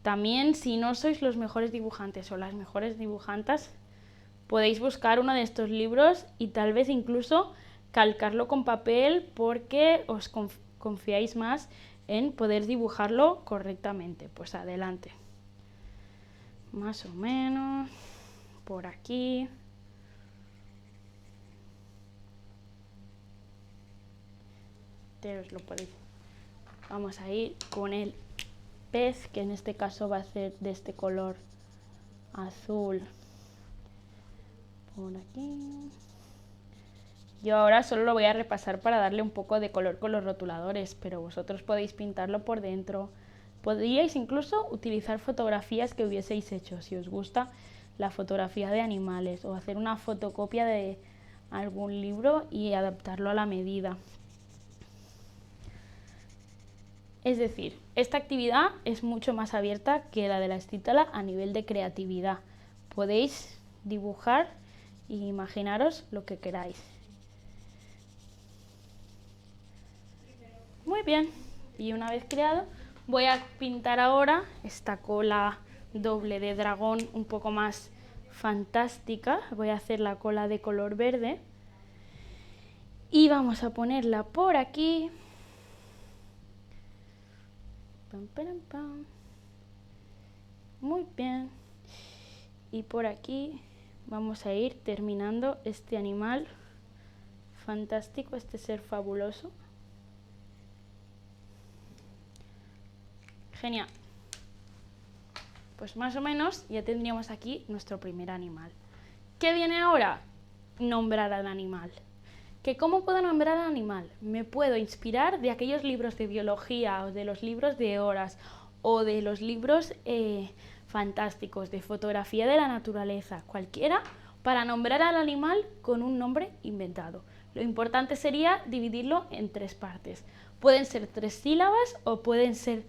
También, si no sois los mejores dibujantes o las mejores dibujantas, podéis buscar uno de estos libros y tal vez incluso calcarlo con papel porque os confiáis más en poder dibujarlo correctamente. Pues adelante. Más o menos por aquí. Os lo podéis. Vamos a ir con el pez, que en este caso va a ser de este color azul. Por aquí. Yo ahora solo lo voy a repasar para darle un poco de color con los rotuladores, pero vosotros podéis pintarlo por dentro. Podríais incluso utilizar fotografías que hubieseis hecho, si os gusta la fotografía de animales, o hacer una fotocopia de algún libro y adaptarlo a la medida. Es decir, esta actividad es mucho más abierta que la de la estítola a nivel de creatividad. Podéis dibujar e imaginaros lo que queráis. Muy bien, y una vez creado, voy a pintar ahora esta cola doble de dragón un poco más fantástica. Voy a hacer la cola de color verde y vamos a ponerla por aquí. Pam, pam, pam. Muy bien. Y por aquí vamos a ir terminando este animal fantástico, este ser fabuloso. Genial. Pues más o menos ya tendríamos aquí nuestro primer animal. ¿Qué viene ahora? Nombrar al animal. ¿Cómo puedo nombrar al animal? Me puedo inspirar de aquellos libros de biología o de los libros de horas o de los libros fantásticos de fotografía de la naturaleza, cualquiera, para nombrar al animal con un nombre inventado. Lo importante sería dividirlo en 3 partes. Pueden ser 3 sílabas o pueden ser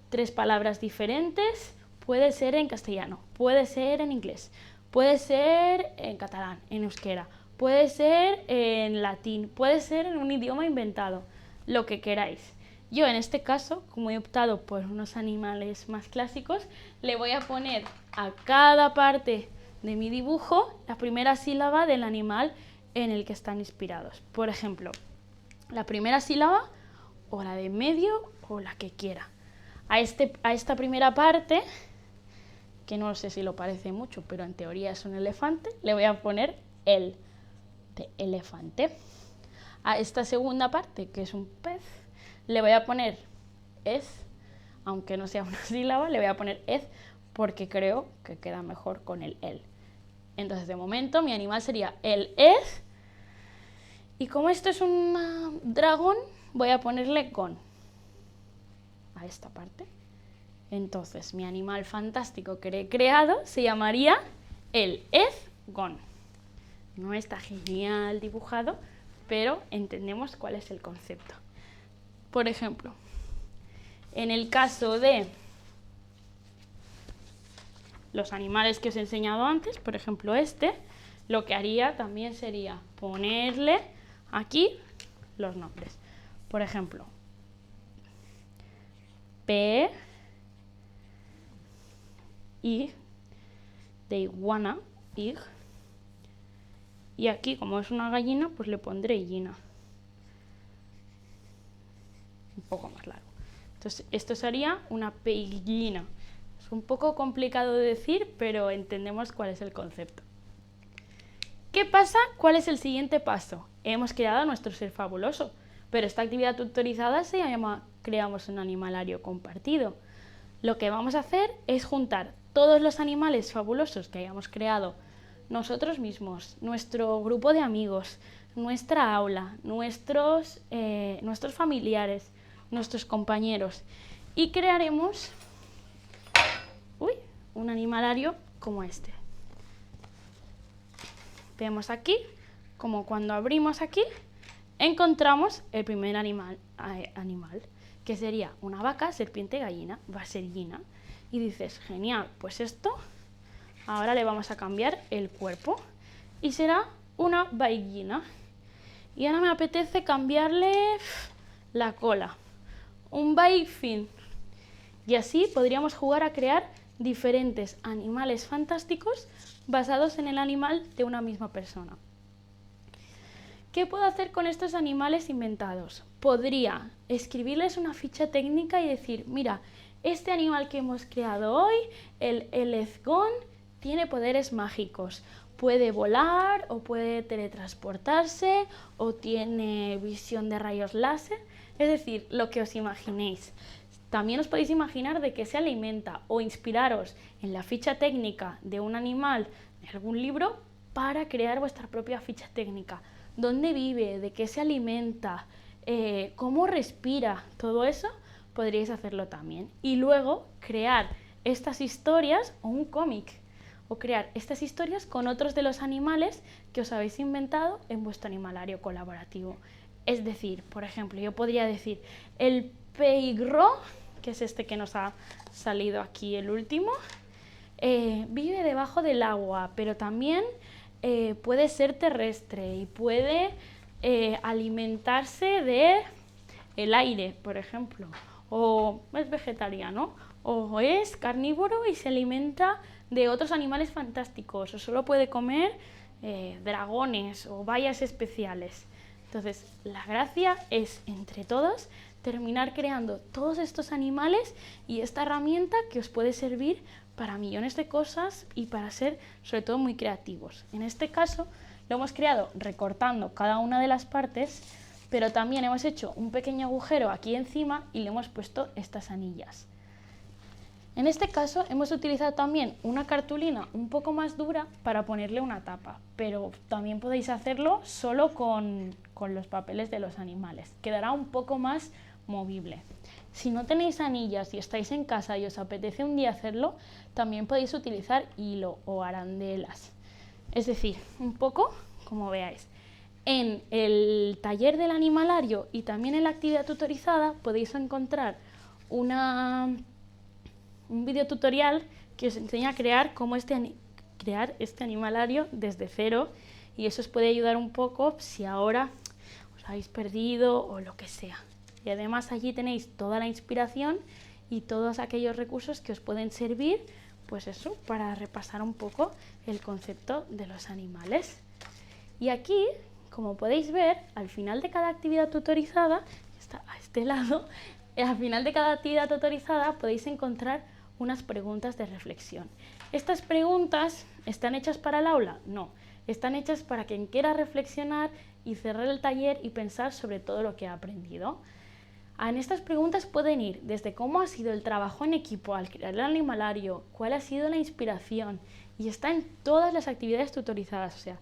3 palabras diferentes, puede ser en castellano, puede ser en inglés, puede ser en catalán, en euskera, puede ser en latín, puede ser en un idioma inventado, lo que queráis. Yo en este caso, como he optado por unos animales más clásicos, le voy a poner a cada parte de mi dibujo la primera sílaba del animal en el que están inspirados. Por ejemplo, la primera sílaba o la de medio o la que quiera. A esta primera parte, que no sé si lo parece mucho, pero en teoría es un elefante, le voy a poner el de elefante. A esta segunda parte, que es un pez, le voy a poner ez, aunque no sea una sílaba, le voy a poner ez porque creo que queda mejor con el el. Entonces, de momento, mi animal sería el ez. Y como esto es un dragón, voy a ponerle gon a esta parte. Entonces, mi animal fantástico que he creado se llamaría el ez-gon. No está genial dibujado, pero entendemos cuál es el concepto. Por ejemplo, en el caso de los animales que os he enseñado antes, por ejemplo lo que haría también sería ponerle aquí los nombres. Por ejemplo, P, I, de iguana, ig. Y aquí, como es una gallina, pues le pondré gallina. Un poco más largo. Entonces, esto sería una peiguina. Es un poco complicado de decir, pero entendemos cuál es el concepto. ¿Qué pasa? ¿Cuál es el siguiente paso? Hemos creado nuestro ser fabuloso, pero esta actividad tutorizada se llama Creamos un animalario compartido. Lo que vamos a hacer es juntar todos los animales fabulosos que hayamos creado nosotros mismos, nuestro grupo de amigos, nuestra aula, nuestros familiares, nuestros compañeros, y crearemos un animalario como este. Vemos aquí, como cuando abrimos aquí, encontramos el primer animal, que sería una vaca, serpiente, gallina, vasellina. Y dices, genial, pues esto, ahora le vamos a cambiar el cuerpo y será una vallina. Y ahora me apetece cambiarle la cola, un vaifin. Y así podríamos jugar a crear diferentes animales fantásticos basados en el animal de una misma persona. ¿Qué puedo hacer con estos animales inventados? Podría escribirles una ficha técnica y decir, mira, este animal que hemos creado hoy, el ezgón, tiene poderes mágicos. Puede volar o puede teletransportarse o tiene visión de rayos láser, es decir, lo que os imaginéis. También os podéis imaginar de qué se alimenta o inspiraros en la ficha técnica de un animal de algún libro para crear vuestra propia ficha técnica. ¿Dónde vive? ¿De qué se alimenta? ¿Cómo respira? Todo eso podríais hacerlo también. Y luego crear estas historias o un cómic. O crear estas historias con otros de los animales que os habéis inventado en vuestro animalario colaborativo. Es decir, por ejemplo, yo podría decir el peigro, que es este que nos ha salido aquí el último, vive debajo del agua, pero también puede ser terrestre y puede alimentarse del aire, por ejemplo, o es vegetariano, o es carnívoro y se alimenta de otros animales fantásticos, o solo puede comer dragones o bayas especiales. Entonces, la gracia es, entre todos, terminar creando todos estos animales y esta herramienta que os puede servir para millones de cosas y para ser, sobre todo, muy creativos. En este caso, lo hemos creado recortando cada una de las partes, pero también hemos hecho un pequeño agujero aquí encima y le hemos puesto estas anillas. En este caso hemos utilizado también una cartulina un poco más dura para ponerle una tapa, pero también podéis hacerlo solo con los papeles de los animales. Quedará un poco más movible. Si no tenéis anillas y estáis en casa y os apetece un día hacerlo, también podéis utilizar hilo o arandelas. Es decir, un poco como veáis. En el taller del animalario y también en la actividad tutorizada podéis encontrar un vídeo tutorial que os enseña a crear crear este animalario desde cero, y eso os puede ayudar un poco si ahora os habéis perdido o lo que sea. Y además allí tenéis toda la inspiración y todos aquellos recursos que os pueden servir, pues eso, para repasar un poco el concepto de los animales. Y aquí, como podéis ver, al final de cada actividad tutorizada, está a este lado, al final de cada actividad tutorizada podéis encontrar unas preguntas de reflexión. ¿Estas preguntas están hechas para el aula? No, están hechas para quien quiera reflexionar y cerrar el taller y pensar sobre todo lo que ha aprendido. En estas preguntas pueden ir desde cómo ha sido el trabajo en equipo al crear el animalario, cuál ha sido la inspiración, y está en todas las actividades tutorizadas, o sea,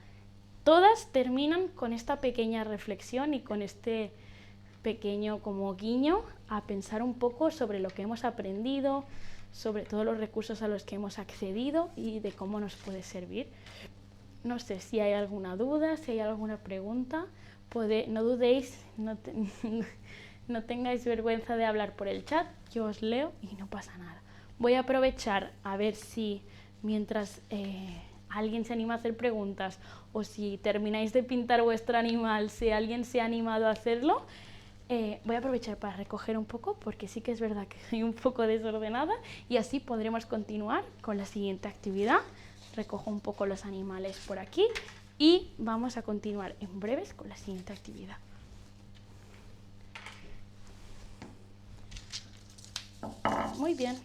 todas terminan con esta pequeña reflexión y con este pequeño como guiño a pensar un poco sobre lo que hemos aprendido, sobre todos los recursos a los que hemos accedido y de cómo nos puede servir. No sé si hay alguna duda, si hay alguna pregunta, no dudéis, no tengáis vergüenza de hablar por el chat, yo os leo y no pasa nada. Voy a aprovechar a ver si mientras alguien se anima a hacer preguntas o si termináis de pintar vuestro animal, si alguien se ha animado a hacerlo, voy a aprovechar para recoger un poco porque sí que es verdad que soy un poco desordenada y así podremos continuar con la siguiente actividad. Recojo un poco los animales por aquí y vamos a continuar en breves con la siguiente actividad. Muy bien.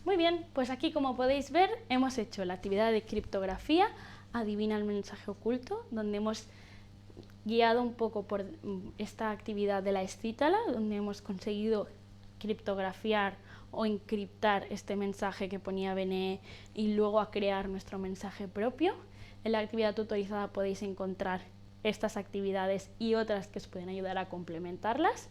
Muy bien, pues aquí como podéis ver hemos hecho la actividad de criptografía, adivina el mensaje oculto, donde hemos guiado un poco por esta actividad de la escítala, donde hemos conseguido criptografiar o encriptar este mensaje que ponía BNE y luego a crear nuestro mensaje propio. En la actividad tutorizada podéis encontrar estas actividades y otras que os pueden ayudar a complementarlas.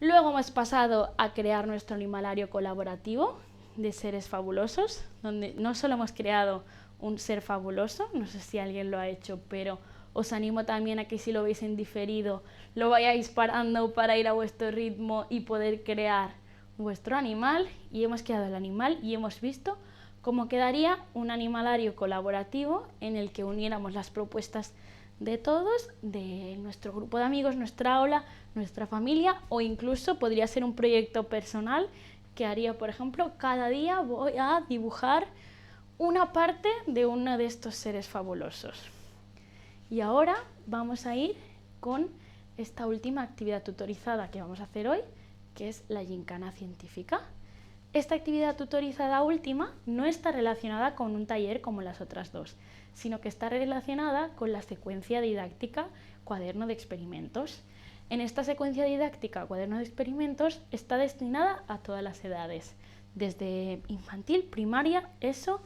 Luego hemos pasado a crear nuestro animalario colaborativo de seres fabulosos, donde no solo hemos creado un ser fabuloso, no sé si alguien lo ha hecho, pero os animo también a que si lo veis en diferido, lo vayáis parando para ir a vuestro ritmo y poder crear vuestro animal. Y hemos creado el animal y hemos visto cómo quedaría un animalario colaborativo en el que uniéramos las propuestas de todos, de nuestro grupo de amigos, nuestra aula, nuestra familia, o incluso podría ser un proyecto personal que haría, por ejemplo, cada día voy a dibujar una parte de uno de estos seres fabulosos. Y ahora vamos a ir con esta última actividad tutorizada que vamos a hacer hoy, que es la gincana científica. Esta actividad tutorizada última no está relacionada con un taller como las otras dos, sino que está relacionada con la secuencia didáctica cuaderno de experimentos. En esta secuencia didáctica cuaderno de experimentos está destinada a todas las edades, desde infantil, primaria, ESO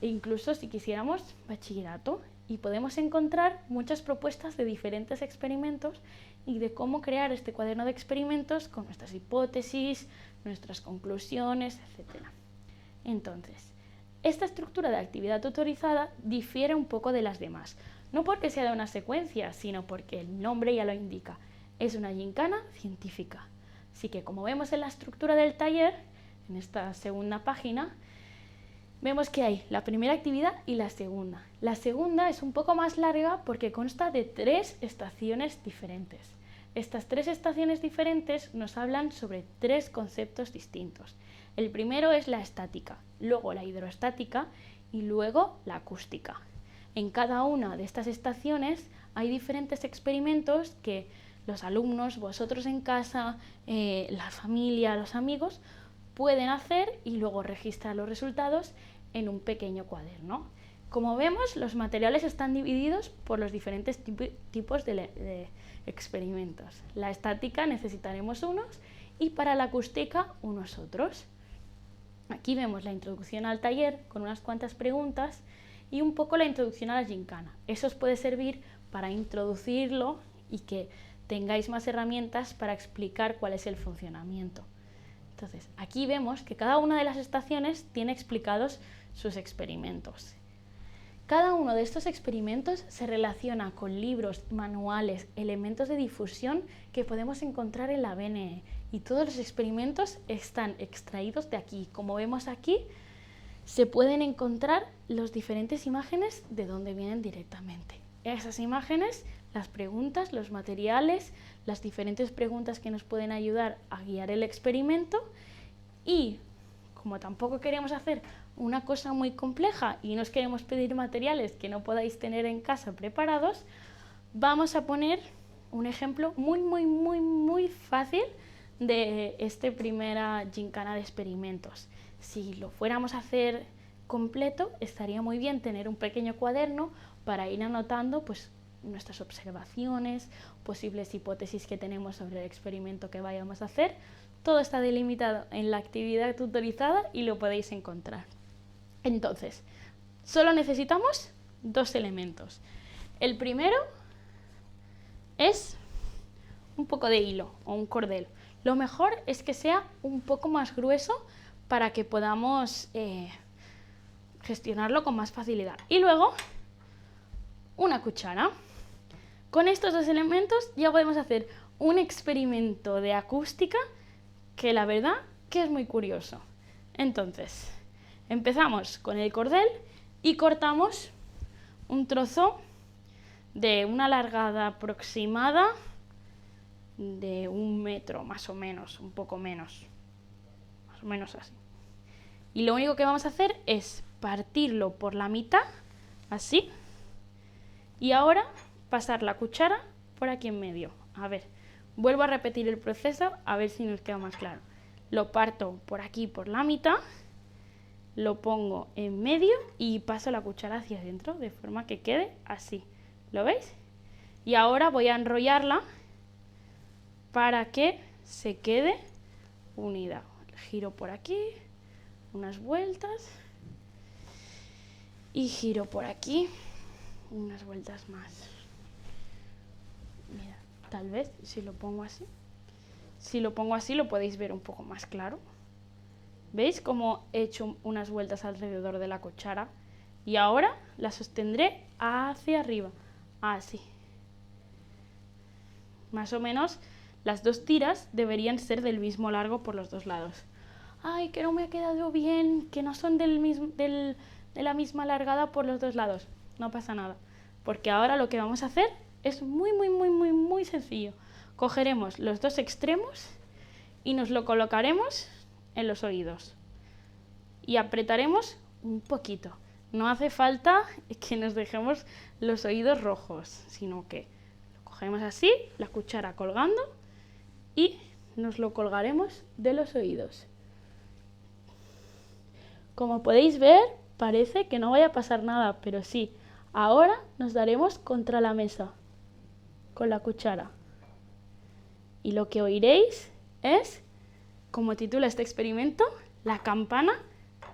e incluso, si quisiéramos, bachillerato. Y podemos encontrar muchas propuestas de diferentes experimentos y de cómo crear este cuaderno de experimentos con nuestras hipótesis, nuestras conclusiones, etc. Entonces, esta estructura de actividad tutorizada difiere un poco de las demás, no porque sea de una secuencia, sino porque el nombre ya lo indica. Es una gincana científica. Así que, como vemos en la estructura del taller, en esta segunda página, vemos que hay la primera actividad y la segunda. La segunda es un poco más larga porque consta de 3 estaciones diferentes. Estas 3 estaciones diferentes nos hablan sobre 3 conceptos distintos. El primero es la estática, luego la hidroestática y luego la acústica. En cada una de estas estaciones hay diferentes experimentos que los alumnos, vosotros en casa, la familia, los amigos, pueden hacer y luego registrar los resultados en un pequeño cuaderno. Como vemos, los materiales están divididos por los diferentes tipos de experimentos. La estática necesitaremos unos y para la acústica unos otros. Aquí vemos la introducción al taller con unas cuantas preguntas y un poco la introducción a la gincana. Eso os puede servir para introducirlo y que tengáis más herramientas para explicar cuál es el funcionamiento. Entonces, aquí vemos que cada una de las estaciones tiene explicados sus experimentos. Cada uno de estos experimentos se relaciona con libros, manuales, elementos de difusión que podemos encontrar en la BNE y todos los experimentos están extraídos de aquí. Como vemos aquí, se pueden encontrar las diferentes imágenes de donde vienen directamente. Esas imágenes, las preguntas, los materiales, las diferentes preguntas que nos pueden ayudar a guiar el experimento y, como tampoco queremos hacer una cosa muy compleja y no os queremos pedir materiales que no podáis tener en casa preparados, vamos a poner un ejemplo muy fácil de esta primera gincana de experimentos. Si lo fuéramos a hacer completo, estaría muy bien tener un pequeño cuaderno para ir anotando pues, nuestras observaciones, posibles hipótesis que tenemos sobre el experimento que vayamos a hacer. Todo está delimitado en la actividad tutorizada y lo podéis encontrar. Entonces, solo necesitamos 2 elementos. El primero es un poco de hilo o un cordel. Lo mejor es que sea un poco más grueso para que podamos gestionarlo con más facilidad. Y luego, una cuchara. Con estos 2 elementos ya podemos hacer un experimento de acústica que la verdad que es muy curioso. Entonces, empezamos con el cordel y cortamos un trozo de una largada aproximada de 1 metro, más o menos, un poco menos, más o menos así. Y lo único que vamos a hacer es partirlo por la mitad, así, y ahora pasar la cuchara por aquí en medio. A ver, vuelvo a repetir el proceso, a ver si nos queda más claro. Lo parto por aquí por la mitad, lo pongo en medio y paso la cuchara hacia adentro, de forma que quede así. ¿Lo veis? Y ahora voy a enrollarla para que se quede unida. Giro por aquí, unas vueltas, y giro por aquí, unas vueltas más. Mira, tal vez si lo pongo así, Si lo pongo así lo podéis ver un poco más claro. ¿Veis cómo he hecho unas vueltas alrededor de la cuchara? Y ahora la sostendré hacia arriba, así. Más o menos las dos tiras deberían ser del mismo largo por los dos lados. ¡Ay, que no me ha quedado bien! Que no son de la misma largada por los dos lados. No pasa nada, porque ahora lo que vamos a hacer es muy sencillo. Cogeremos los dos extremos y nos lo colocaremos en los oídos. Y apretaremos un poquito. No hace falta que nos dejemos los oídos rojos, sino que lo cogemos así, la cuchara colgando, y nos lo colgaremos de los oídos. Como podéis ver, parece que no vaya a pasar nada, pero sí, ahora nos daremos contra la mesa con la cuchara. Y lo que oiréis es, como titula este experimento, la campana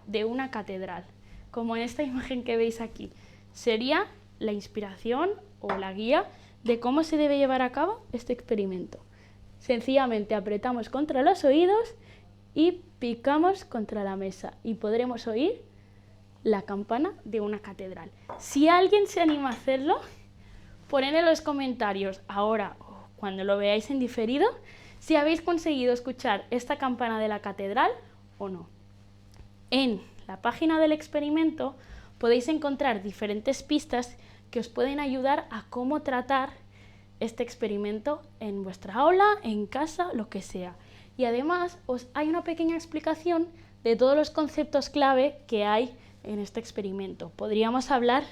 de una catedral. Como en esta imagen que veis aquí. Sería la inspiración o la guía de cómo se debe llevar a cabo este experimento. Sencillamente apretamos contra los oídos y picamos contra la mesa y podremos oír la campana de una catedral. Si alguien se anima a hacerlo, poned en los comentarios ahora o cuando lo veáis en diferido si habéis conseguido escuchar esta campana de la catedral o no. En la página del experimento podéis encontrar diferentes pistas que os pueden ayudar a cómo tratar este experimento en vuestra aula, en casa, lo que sea. Y además hay una pequeña explicación de todos los conceptos clave que hay en este experimento. Podríamos hablar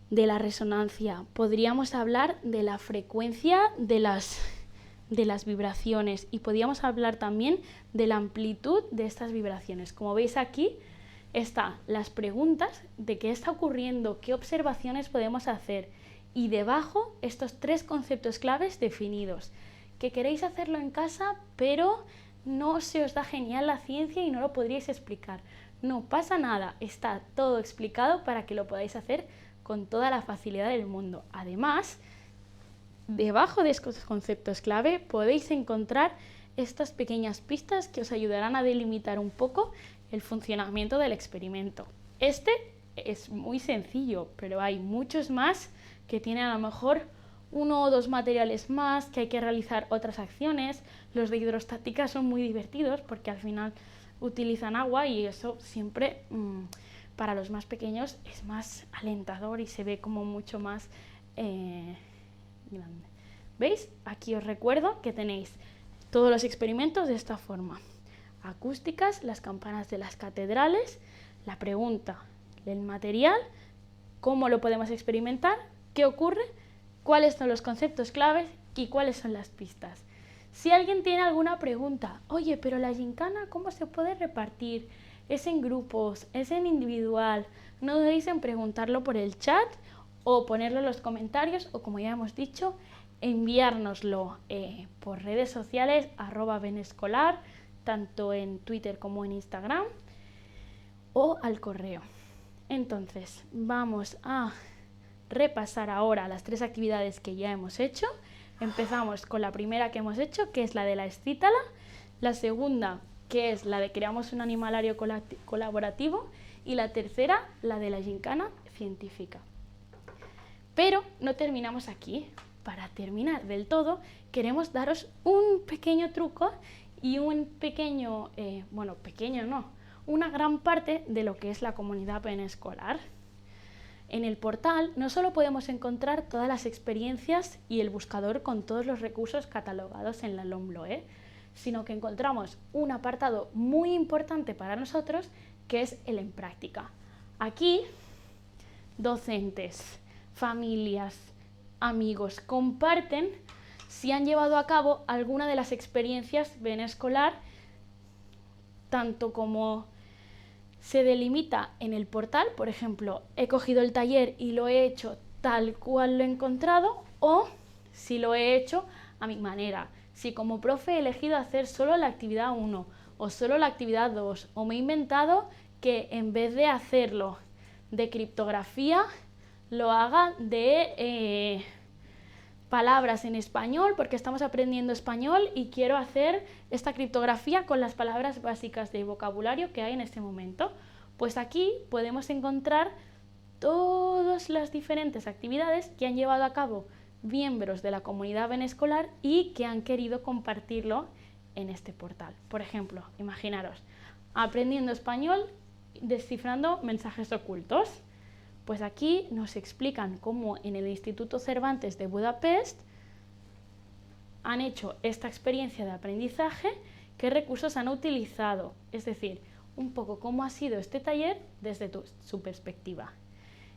de la resonancia, podríamos hablar de la frecuencia de las vibraciones y podríamos hablar también de la amplitud de estas vibraciones. Como veis aquí están las preguntas de qué está ocurriendo, qué observaciones podemos hacer y debajo estos tres conceptos claves definidos. Que queréis hacerlo en casa pero no se os da genial la ciencia y no lo podríais explicar. No pasa nada, está todo explicado para que lo podáis hacer con toda la facilidad del mundo. Además, debajo de estos conceptos clave podéis encontrar estas pequeñas pistas que os ayudarán a delimitar un poco el funcionamiento del experimento. Este es muy sencillo, pero hay muchos más que tienen a lo mejor uno o dos materiales más, que hay que realizar otras acciones. Los de hidrostática son muy divertidos porque al final utilizan agua y eso siempre para los más pequeños es más alentador y se ve como mucho más grande. ¿Veis? Aquí os recuerdo que tenéis todos los experimentos de esta forma. Acústicas, las campanas de las catedrales, la pregunta del material, cómo lo podemos experimentar, qué ocurre, cuáles son los conceptos claves y cuáles son las pistas. Si alguien tiene alguna pregunta, oye, pero la gincana, ¿cómo se puede repartir? ¿Es en grupos? ¿Es en individual? No dudéis en preguntarlo por el chat o ponerlo en los comentarios o, como ya hemos dicho, enviárnoslo por redes sociales @benescolar, tanto en Twitter como en Instagram o al correo. Entonces, vamos a repasar ahora las tres actividades que ya hemos hecho. Empezamos con la primera que hemos hecho, que es la de la escítala, la segunda, que es la de creamos un animalario colaborativo, y la tercera, la de la gincana científica. Pero no terminamos aquí. Para terminar del todo, queremos daros un pequeño truco y un pequeño, una gran parte de lo que es la comunidad benescolar. En el portal no solo podemos encontrar todas las experiencias y el buscador con todos los recursos catalogados en la LOMLOE, sino que encontramos un apartado muy importante para nosotros, que es el en práctica. Aquí, docentes, familias, amigos comparten si han llevado a cabo alguna de las experiencias benescolar, tanto como se delimita en el portal. Por ejemplo, he cogido el taller y lo he hecho tal cual lo he encontrado, o si lo he hecho a mi manera, si como profe he elegido hacer solo la actividad 1 o solo la actividad 2, o me he inventado que en vez de hacerlo de criptografía lo haga de palabras en español porque estamos aprendiendo español y quiero hacer esta criptografía con las palabras básicas de vocabulario que hay en este momento. Pues aquí podemos encontrar todas las diferentes actividades que han llevado a cabo miembros de la comunidad benescolar y que han querido compartirlo en este portal. Por ejemplo, imaginaros, aprendiendo español, descifrando mensajes ocultos. Pues aquí nos explican cómo en el Instituto Cervantes de Budapest han hecho esta experiencia de aprendizaje, qué recursos han utilizado, es decir, un poco cómo ha sido este taller desde su perspectiva.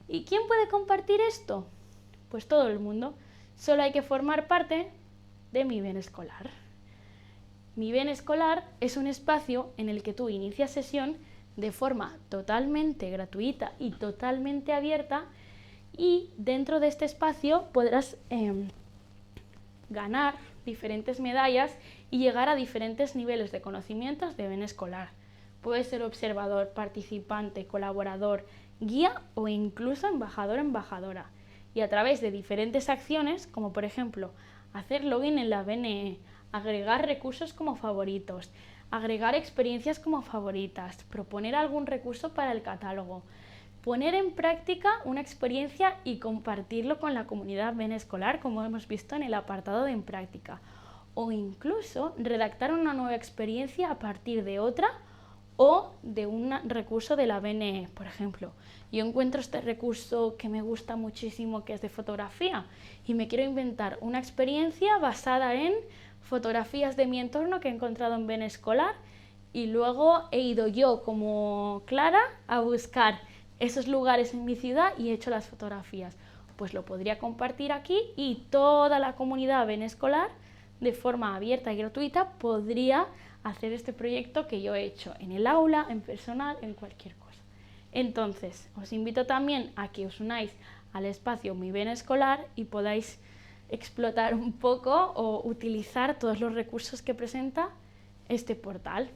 ¿Y quién puede compartir esto? Pues todo el mundo. Solo hay que formar parte de Mi Bien Escolar. Mi Bien Escolar es un espacio en el que tú inicias sesión de forma totalmente gratuita y totalmente abierta, y dentro de este espacio podrás ganar diferentes medallas y llegar a diferentes niveles de conocimientos de bien escolar. Puedes ser observador, participante, colaborador, guía o incluso embajador o embajadora. Y a través de diferentes acciones, como por ejemplo hacer login en la BNE, agregar recursos como favoritos, agregar experiencias como favoritas, proponer algún recurso para el catálogo, poner en práctica una experiencia y compartirlo con la comunidad bien escolar, como hemos visto en el apartado de en práctica, o incluso redactar una nueva experiencia a partir de otra o de un recurso de la BNE. Por ejemplo, yo encuentro este recurso que me gusta muchísimo, que es de fotografía, y me quiero inventar una experiencia basada en fotografías de mi entorno que he encontrado en bien escolar, y luego he ido yo como Clara a buscar esos lugares en mi ciudad y he hecho las fotografías. Pues lo podría compartir aquí y toda la comunidad bien escolar de forma abierta y gratuita podría hacer este proyecto que yo he hecho en el aula, en personal, en cualquier cosa. Entonces, os invito también a que os unáis al espacio Mi Bien Escolar y podáis explotar un poco o utilizar todos los recursos que presenta este portal.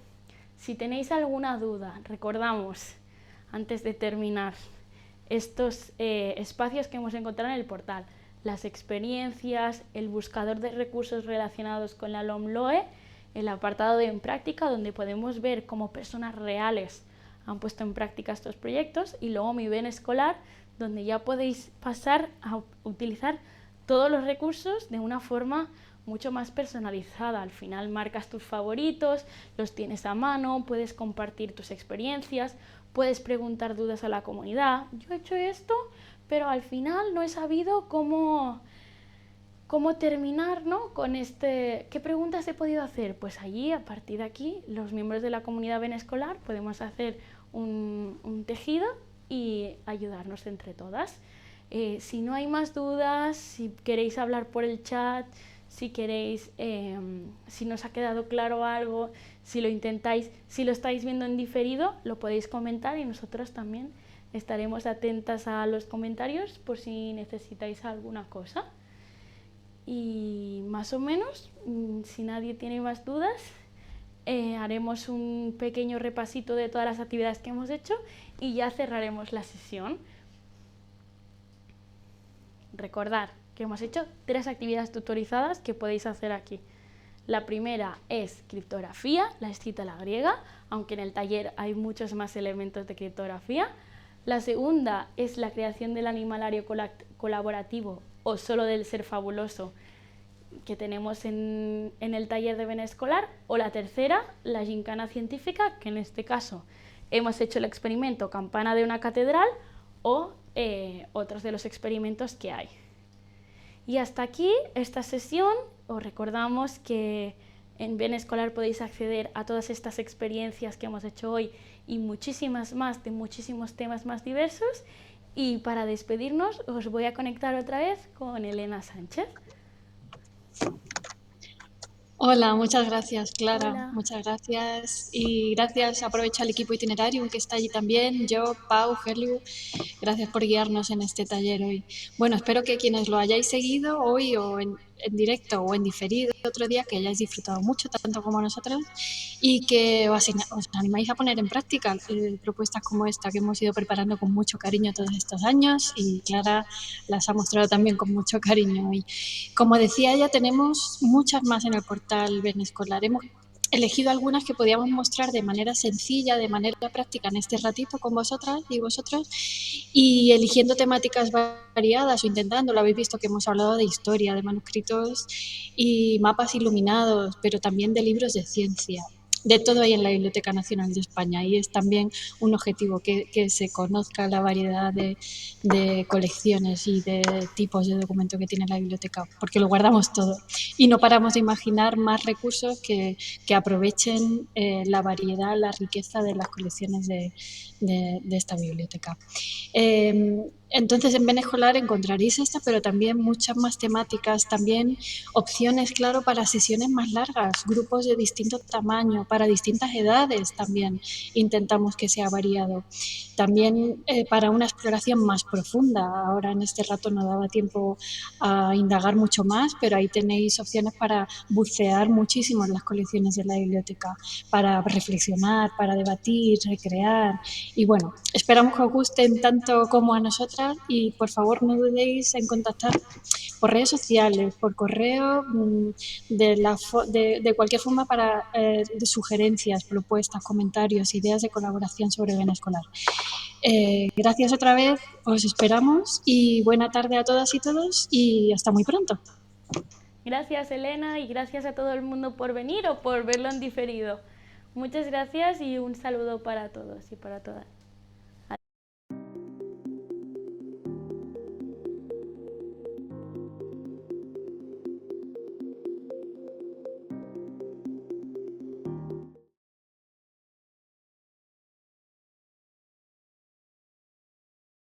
Si tenéis alguna duda, recordamos, antes de terminar, estos espacios que hemos encontrado en el portal, las experiencias, el buscador de recursos relacionados con la LOMLOE, el apartado de en práctica, donde podemos ver cómo personas reales han puesto en práctica estos proyectos, y luego Mi Bien Escolar, donde ya podéis pasar a utilizar todos los recursos de una forma mucho más personalizada. Al final marcas tus favoritos, los tienes a mano, puedes compartir tus experiencias, puedes preguntar dudas a la comunidad. Yo he hecho esto, pero al final no he sabido cómo terminar, ¿no? Con ¿qué preguntas he podido hacer? Pues allí, a partir de aquí, los miembros de la comunidad bien escolar podemos hacer un tejido y ayudarnos entre todas. Si no hay más dudas, si queréis hablar por el chat, si queréis, si nos ha quedado claro algo, si lo intentáis, si lo estáis viendo en diferido, lo podéis comentar y nosotros también estaremos atentas a los comentarios por si necesitáis alguna cosa. Y más o menos, si nadie tiene más dudas, haremos un pequeño repasito de todas las actividades que hemos hecho y ya cerraremos la sesión. Recordad que hemos hecho 3 actividades tutorizadas que podéis hacer aquí. La primera es criptografía, la escrita a la griega, aunque en el taller hay muchos más elementos de criptografía. La segunda es la creación del animalario colaborativo o solo del ser fabuloso, que tenemos en el taller de bien escolar. O la tercera, la gincana científica, que en este caso hemos hecho el experimento campana de una catedral o otros de los experimentos que hay. Y hasta aquí esta sesión. Os recordamos que en Bien Escolar podéis acceder a todas estas experiencias que hemos hecho hoy y muchísimas más de muchísimos temas más diversos. Y para despedirnos os voy a conectar otra vez con Elena Sánchez. Hola, muchas gracias, Clara. Hola. Muchas gracias. Y gracias, aprovecho al equipo itinerario que está allí también, yo, Pau, Helu. Gracias por guiarnos en este taller hoy. Bueno, espero que quienes lo hayáis seguido hoy o en directo o en diferido otro día, que hayáis disfrutado mucho, tanto como nosotras, y que os animáis a poner en práctica propuestas como esta que hemos ido preparando con mucho cariño todos estos años, y Clara las ha mostrado también con mucho cariño. Y como decía ella, tenemos muchas más en el portal Ben Escolar. Hemos elegido algunas que podíamos mostrar de manera sencilla, de manera práctica en este ratito con vosotras y vosotros, y eligiendo temáticas variadas o intentándolo. Habéis visto que hemos hablado de historia, de manuscritos y mapas iluminados, pero también de libros de ciencia. De todo hay en la Biblioteca Nacional de España, y es también un objetivo que se conozca la variedad de colecciones y de tipos de documento que tiene la biblioteca, porque lo guardamos todo y no paramos de imaginar más recursos que aprovechen la variedad, la riqueza de las colecciones de esta biblioteca. Entonces en Ben Escolar encontraréis esta, pero también muchas más temáticas, también opciones, claro, para sesiones más largas, grupos de distinto tamaño, para distintas edades también intentamos que sea variado. También para una exploración más profunda. Ahora en este rato no daba tiempo a indagar mucho más, pero ahí tenéis opciones para bucear muchísimo en las colecciones de la biblioteca, para reflexionar, para debatir, recrear. Y bueno, esperamos que os gusten tanto como a nosotras, y por favor no dudéis en contactar por redes sociales, por correo, de cualquier forma, para de sugerencias, propuestas, comentarios, ideas de colaboración sobre Ben Escolar. Gracias otra vez, os esperamos, y buena tarde a todas y todos, y hasta muy pronto. Gracias, Elena, y gracias a todo el mundo por venir o por verlo en diferido. Muchas gracias y un saludo para todos y para todas.